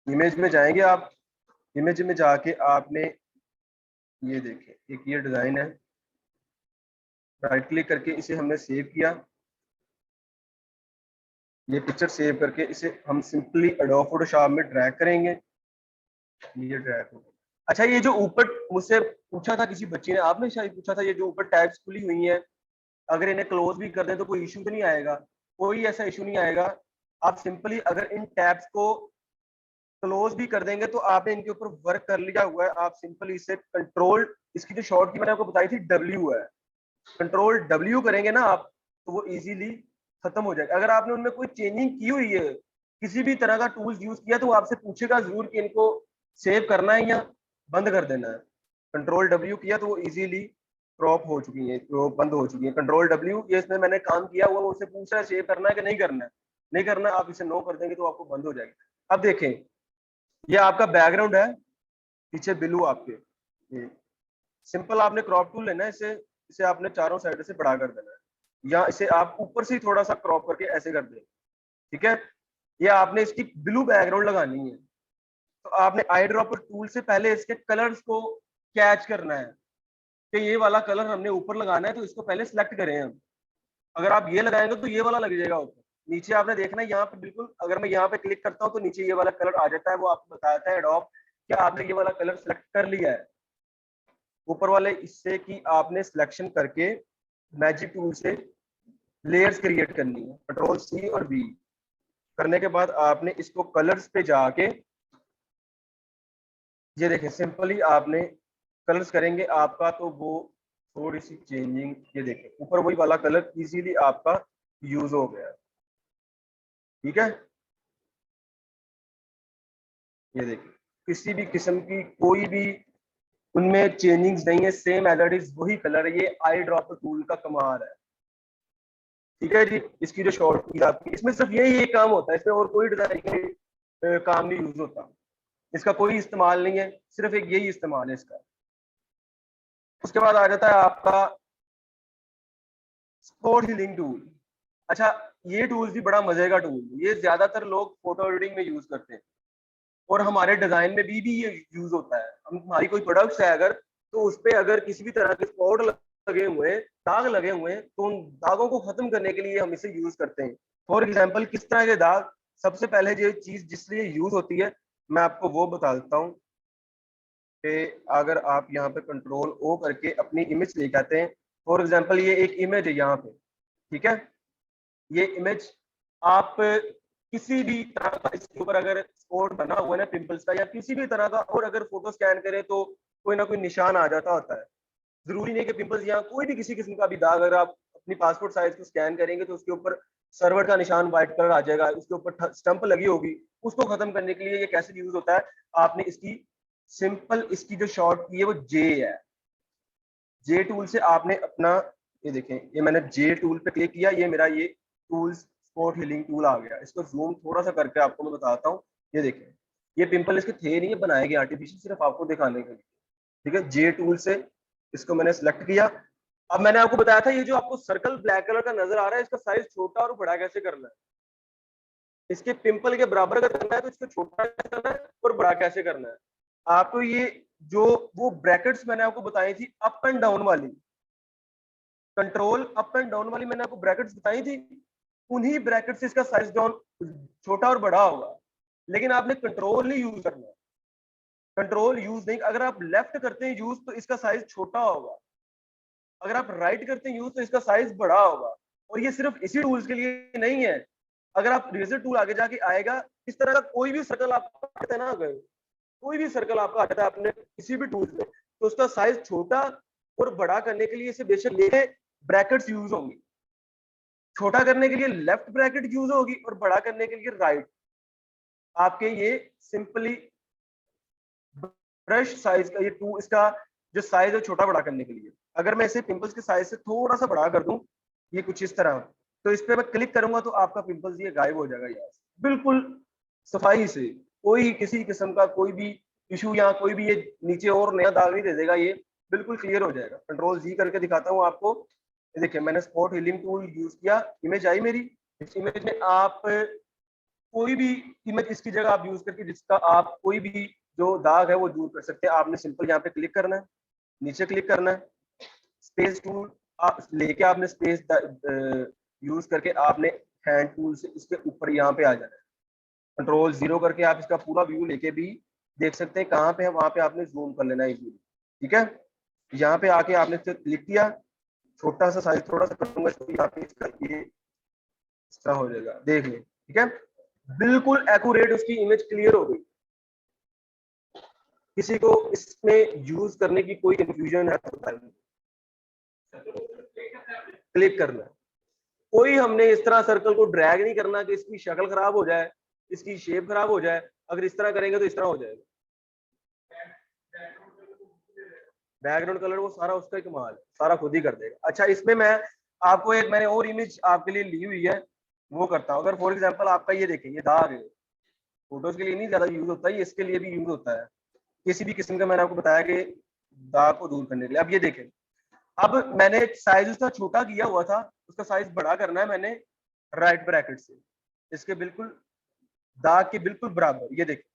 इमेज में जाएंगे आप, इमेज में जाके आपने ये देखें, एक ये डिजाइन है, राइट क्लिक करके इसे हमने सेव किया, ये पिक्चर सेव करके इसे हम सिंपली एडोब फोटोशॉप में ड्रैग करेंगे, ये ड्रैग हो। अच्छा, ये जो ऊपर मुझसे पूछा था किसी बच्ची ने, आपने शायद पूछा था, ये जो ऊपर टैब्स खुली हुई हैं, अगर इन्हें क्लोज भी कर दें तो कोई इशू तो नहीं आएगा? कोई ऐसा इशू नहीं आएगा। आप सिंपली अगर इन टैब्स को क्लोज भी कर देंगे तो आपने इनके ऊपर वर्क कर लिया हुआ है, आप सिंपली इसे कंट्रोल, इसकी जो शॉर्ट की मैंने आपको बताई थी डब्ल्यू है, कंट्रोल डब्ल्यू करेंगे ना आप, तो वो इजीली खत्म हो जाएगा। अगर आपने उनमें कोई चेंजिंग की हुई है, किसी भी तरह का टूल्स यूज किया, तो वो आपसे पूछेगा जरूर कि इनको सेव करना है या बंद कर देना है। कंट्रोल डब्ल्यू किया तो वो इजीली क्रॉप हो चुकी है, वो बंद हो चुकी है। कंट्रोल डब्ल्यू, ये इसमें मैंने काम किया हुआ, उससे पूछ रहा है सेव करना है कि नहीं करना है, नहीं करना है, आप इसे नो कर देंगे तो आपको बंद हो जाएगी। अब देखें, ये आपका बैकग्राउंड है, पीछे ब्लू आपके, ये सिंपल आपने क्रॉप टूल लेना है, इसे इसे आपने चारों साइड से बड़ा कर देना है, या इसे आप ऊपर से थोड़ा सा क्रॉप करके ऐसे कर दें। ठीक है, ये आपने इसकी ब्लू बैकग्राउंड लगानी है, तो आपने आई ड्रॉपर टूल से पहले इसके कलर्स को कैच करना है कि ये वाला कलर हमने ऊपर लगाना है, तो इसको पहले सिलेक्ट करें हम। अगर आप ये लगाएंगे तो ये वाला लग जाएगा ऊपर। नीचे आपने देखना है यहाँ पे, बिल्कुल अगर मैं यहाँ पे क्लिक करता हूँ तो नीचे ये वाला कलर आ जाता है, वो आपको बताता है एडोब कि आपने ये वाला कलर सेलेक्ट कर लिया है। ऊपर वाले इससे की आपने सिलेक्शन करके मैजिक टूल से लेयर्स क्रिएट करनी है, कंट्रोल सी और वी करने के बाद आपने इसको कलर्स पे जाके, ये देखें, सिंपली आपने कलर्स करेंगे आपका, तो वो थोड़ी सी चेंजिंग, ये देखें ऊपर वही वाला कलर इजीली आपका यूज हो गया। ठीक है, ये देखिए, किसी भी किस्म की कोई भी उनमें चेंजिंग्स नहीं है, सेम एज इट इज वही कलर है। ये आई ड्रॉपर टूल का कमाल है। ठीक है जी, इसकी जो शॉर्ट की आपकी, इसमें सिर्फ यही एक काम होता है, इसमें और कोई डिजाइन काम नहीं यूज होता, इसका कोई इस्तेमाल नहीं है, सिर्फ एक यही इस्तेमाल है इसका। उसके बाद आ जाता है आपका स्पॉट हीलिंग टूल। अच्छा, ये टूल भी बड़ा मजे का टूल, ये ज्यादातर लोग फोटो एडिटिंग में यूज करते हैं, और हमारे डिजाइन में भी ये यूज होता है। हमारी कोई प्रोडक्ट्स है अगर, तो उस पर अगर किसी भी तरह के स्पॉट लगे हुए, दाग लगे हुए, तो उन दागों को खत्म करने के लिए हम इसे यूज करते हैं। फॉर एग्जाम्पल, किस तरह के दाग, सबसे पहले जो चीज जिसलिए यूज होती है मैं आपको वो बता देता हूँ कि अगर आप यहाँ पे कंट्रोल ओ करके अपनी इमेज लेके आते हैं, फॉर एग्जाम्पल ये एक इमेज है यहाँ पे, ठीक है, ये इमेज आप किसी भी तरह का इसके ऊपर अगर स्पॉट बना हुआ है ना पिंपल्स का या किसी भी तरह का, और अगर फोटो स्कैन करें तो कोई ना कोई निशान आ जाता होता है। जरूरी नहीं कि पिंपल्स या कोई भी किसी किस्म का भी दाग, अगर आप अपनी पासपोर्ट साइज को स्कैन करेंगे तो उसके ऊपर सर्वर का निशान व्हाइट कलर आ जाएगा, उसके ऊपर स्टंप लगी होगी। उसको खत्म करने के लिए ये कैसे यूज होता है, आपने इसकी सिंपल इसकी जो शॉर्ट की है वो जे है। जे टूल से आपने अपना, ये देखें, ये मैंने जे टूल पे क्लिक किया, ये मेरा ये टूल्स स्पॉट हीलिंग टूल आ गया। इसको जूम थोड़ा सा करके आपको मैं बताता हूँ। ये देखें, ये पिंपल इसके थे नहीं, ये बनाए गए आर्टिफिशियल सिर्फ आपको दिखाने के लिए। ठीक है, जे टूल से इसको मैंने सेलेक्ट किया। अब मैंने आपको बताया था ये जो आपको सर्कल ब्लैक कलर का नजर आ रहा है, इसका साइज छोटा और बड़ा कैसे करना है। इसके पिंपल के बराबर अगर करना है तो इसको छोटा कैसे करना है और बड़ा कैसे करना है। आपको ये जो वो ब्रैकेट्स मैंने आपको बताई थी अप एंड डाउन वाली, कंट्रोल अप एंड डाउन वाली मैंने आपको ब्रैकेट्स बताई थी, उन्हीं ब्रैकेट से इसका साइज डाउन छोटा और बड़ा होगा। लेकिन आपने कंट्रोल नहीं यूज करना, कंट्रोल यूज नहीं, अगर आप लेफ्ट करते हैं यूज तो इसका साइज छोटा होगा, अगर आप राइट करते हैं यूज तो इसका साइज बड़ा होगा। और ये सिर्फ इसी टूल्स के लिए नहीं है, अगर आप रेजर टूल आगे जाके आएगा, इस तरह का कोई भी सर्कल आपको आता है ना, अगर कोई भी सर्कल आपका आता है अपने किसी भी टूल में, तो उसका साइज छोटा और बड़ा करने के लिए इसे बेशक लेके ब्रैकेट्स यूज होंगी। छोटा करने के लिए लेफ्ट ब्रैकेट यूज होगी और बड़ा करने के लिए राइट। आपके ये सिंपली ब्रश साइज का ये टू, इसका जो साइज है छोटा बड़ा करने के लिए। अगर मैं इसे पिंपल्स के साइज से थोड़ा सा बड़ा कर दूं, ये कुछ इस तरह, तो इस पे मैं क्लिक करूंगा तो आपका पिंपल्स ये गायब हो जाएगा यार, बिल्कुल सफाई से। कोई किसी किस्म का कोई भी इशू या कोई भी ये नीचे और नया दाग नहीं दे देगा, ये बिल्कुल क्लियर हो जाएगा। कंट्रोल जी करके दिखाता हूँ आपको। ये देखिए, मैंने स्पॉट हीलिंग टूल यूज किया, इमेज आई मेरी। इस इमेज में आप कोई भी इमेज इसकी जगह आप यूज करके जिसका आप कोई भी जो दाग है वो दूर कर सकते हैं। आपने सिंपल यहाँ पे क्लिक करना है, नीचे क्लिक करना है, स्पेस टूल आप लेके आपने स्पेस यूज करके आपने हैंड टूल से इसके ऊपर यहाँ पे आ जाना है। कंट्रोल जीरो करके आप इसका पूरा व्यू लेके भी देख सकते हैं कहाँ पे है, वहां पे आपने जूम कर लेना है इजीली। ठीक है, यहाँ पे आके आपने क्लिक किया, छोटा सा साइज थोड़ा सा करूंगा तो यहाँ पे इसका ये इस तरह हो जाएगा, देख लें। ठीक है, बिल्कुल एक्यूरेट उसकी इमेज क्लियर हो गई। किसी को इसमें यूज करने की कोई कंफ्यूजन है तो क्लिक करना है। कोई हमने इस तरह सर्कल को ड्रैग नहीं करना कि इसकी शक्ल खराब हो जाए, इसकी शेप खराब हो जाए। अगर इस तरह करेंगे तो इस तरह हो जाएगा। बैकग्राउंड कलर वो सारा उसका ही कमाल है, सारा खुद ही कर देगा। अच्छा, इसमें मैं आपको एक मैंने और इमेज आपके लिए ली हुई है, वो करता हूँ। अगर फॉर एग्जांपल आपका ये देखें, ये दाग है, फोटोज के लिए नहीं ज्यादा यूज होता है, इसके लिए भी यूज होता है किसी भी किस्म का। मैंने आपको बताया कि दाग को दूर करने के लिए। अब ये देखें, अब मैंने साइज उसका छोटा किया हुआ था, उसका साइज बड़ा करना है मैंने राइट ब्रैकेट से इसके बिल्कुल दाग के बिल्कुल बराबर। ये देखिए,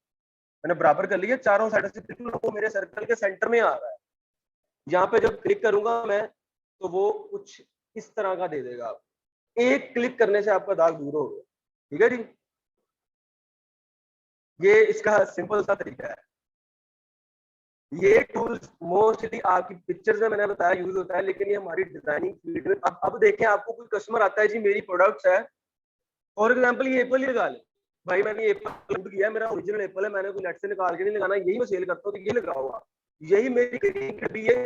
मैंने बराबर कर लिया चारों साइड से, बिल्कुल वो मेरे सर्कल के सेंटर में आ रहा है। यहाँ पे जब क्लिक करूंगा मैं तो वो कुछ इस तरह का दे देगा। आप एक क्लिक करने से आपका दाग दूर हो गया। ठीक है जी, ये इसका सिंपल सा तरीका है। ये टूल्स मोस्टली आपकी पिक्चर्स में मैंने बताया यूज होता है, लेकिन ये हमारी डिजाइनिंग फील्ड में। अब देखें, आपको कोई कस्टमर आता है, जी मेरी प्रोडक्ट्स है, फॉर एग्जांपल ये एप्पल ही लगा ले, भाई मैंने ये एप्पल लूट किया, मेरा ओरिजिनल एप्पल है, मैंने कोई नेट से निकाल के नहीं लगाना, यही मैं सेल करता हूँ, तो ये लगाओ आप, यही मेरी क्रिएटिविटी है,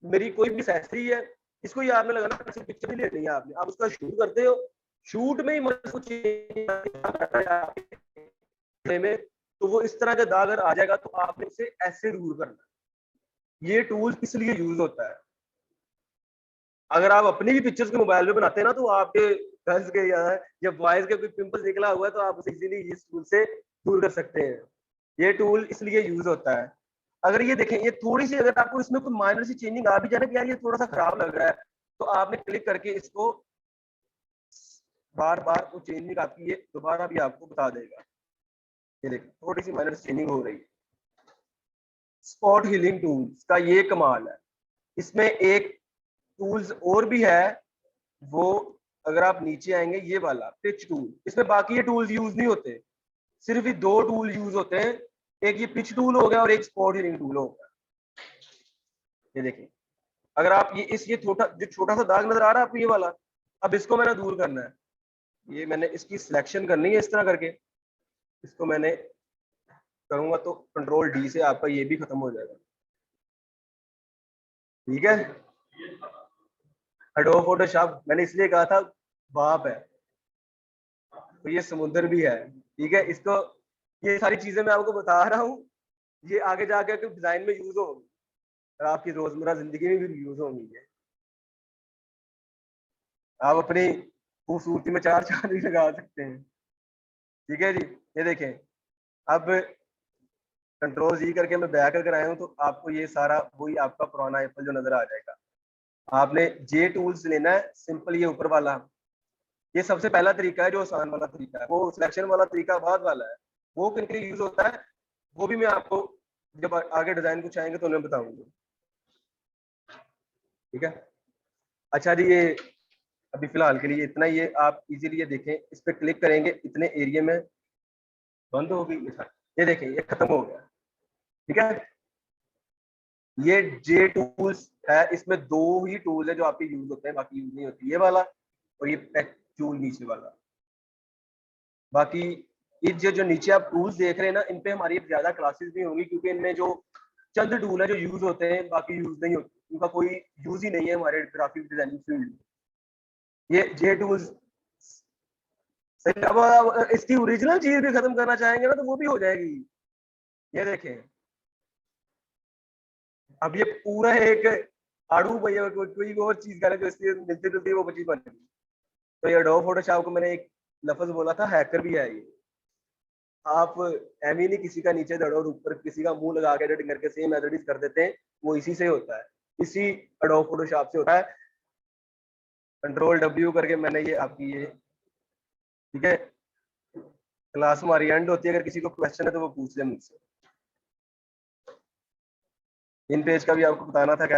मेरी कोई भी एक्सेसरी है, इसको ही आपने लगाना, पिक्चर नहीं लेनी है आपने। आप उसका शूट करते हो, शूट में ही कुछ में तो वो इस तरह का दाग अगर आ जाएगा तो आपने इसे ऐसे दूर करना। ये टूल इसलिए यूज होता है, अगर आप अपनी भी पिक्चर्स के मोबाइल में बनाते हैं ना, तो आपके गर्ल्स के या बॉयज के कोई पिंपल निकला हुआ है तो आप उसे इजीली इस टूल से दूर कर सकते हैं। ये टूल इसलिए यूज होता है। अगर ये देखें, ये थोड़ी सी अगर आपको इसमें कोई माइनर सी चेंजिंग आ भी जाए कि यार ये थोड़ा सा खराब लग रहा है, तो आपने क्लिक करके इसको बार बार वो चेंजिंग आपकी ये दोबारा भी आपको बता देगा। ये देखिए, थोड़ी सी माइनर चेंजिंग हो रही है। स्पॉट हीलिंग टूल्स का ये कमाल है। इसमें एक टूल्स और भी है, वो अगर आप नीचे आएंगे, ये वाला पिच टूल, इसमें बाकी ये टूल्स यूज नहीं होते, सिर्फ ये दो टूल यूज होते हैं। एक ये पिच टूल हो गया और एक स्पॉट हीलिंग टूल हो गया। ये देखिए, अगर आप ये जो छोटा सा दाग नजर आ रहा है आपको, ये वाला, अब इसको मैंने दूर करना है, ये मैंने इसकी सिलेक्शन करनी है इस तरह करके, इसको मैंने करूंगा तो कंट्रोल डी से आपका ये भी खत्म हो जाएगा। ठीक है, एडोब फोटोशॉप मैंने इसलिए कहा था बाप है, तो ये समुद्र भी है। ठीक है, इसको ये सारी चीजें मैं आपको बता रहा हूँ, ये आगे जाके डिजाइन में यूज होगी और आपकी रोजमर्रा जिंदगी में भी यूज होंगी। आप अपनी खूबसूरती में चार चांद भी लगा सकते हैं। ठीक है जी, ये देखें, अब कंट्रोल जी करके मैं बैक अगर आया हूँ तो आपको ये सारा वही आपका पुराना एप्पल जो नजर आ जाएगा। आपने जे टूल्स लेना है, सिंपल ये ऊपर वाला, ये सबसे पहला तरीका है जो आसान वाला तरीका है, वो सिलेक्शन वाला तरीका बाद वाला है, वो किन के लिए यूज होता है वो भी मैं आपको जब आगे डिजाइन कुछ आएंगे तो उन्हें बताऊंगा। ठीक है, अच्छा जी, ये अभी फिलहाल के लिए इतना ही है। आप इजीली ये देखें, इस पर क्लिक करेंगे, इतने एरिया में बंद हो गई, ये देखें ये खत्म हो गया। ठीक है, ये जे टूल्स है, इसमें दो ही टूल है जो आपके यूज होते हैं, बाकी यूज नहीं होती, ये वाला और ये पैक टूल नीचे वाला। बाकी ये जो नीचे आप टूल्स देख रहे हैं ना, इन पे हमारी ज्यादा क्लासेस भी होंगी, क्योंकि इनमें जो चंद टूल है जो यूज होते हैं, बाकी यूज नहीं होते, उनका कोई यूज ही नहीं है हमारे ग्राफिक डिजाइनिंग फील्ड में। ये जे टूल्स सही। अब इसकी ओरिजिनल चीज भी खत्म करना चाहेंगे ना तो वो भी हो जाएगी। ये देखें, अब ये पूरा एक आड़ू भैया कोई और चीज करे जो इसलिए मिलती जुलती है वो चीज बन गई। तो ये एडोब फोटोशॉप को मैंने एक लफ्ज बोला था, हैकर भी है ये। आप एम ही नहीं किसी का नीचे दड़ो और ऊपर किसी का मुंह लगा के एडिटिंग करके सेम एज इट इज कर देते हैं, वो इसी से होता है, इसी एडोब फोटोशॉप से होता है। कंट्रोल डब्ल्यू करके मैंने ये आपकी ये, ठीक है, क्लास हमारी एंड होती है, अगर किसी को क्वेश्चन है तो वो पूछ ले मुझसे। इन पेज का भी आपको बताना था।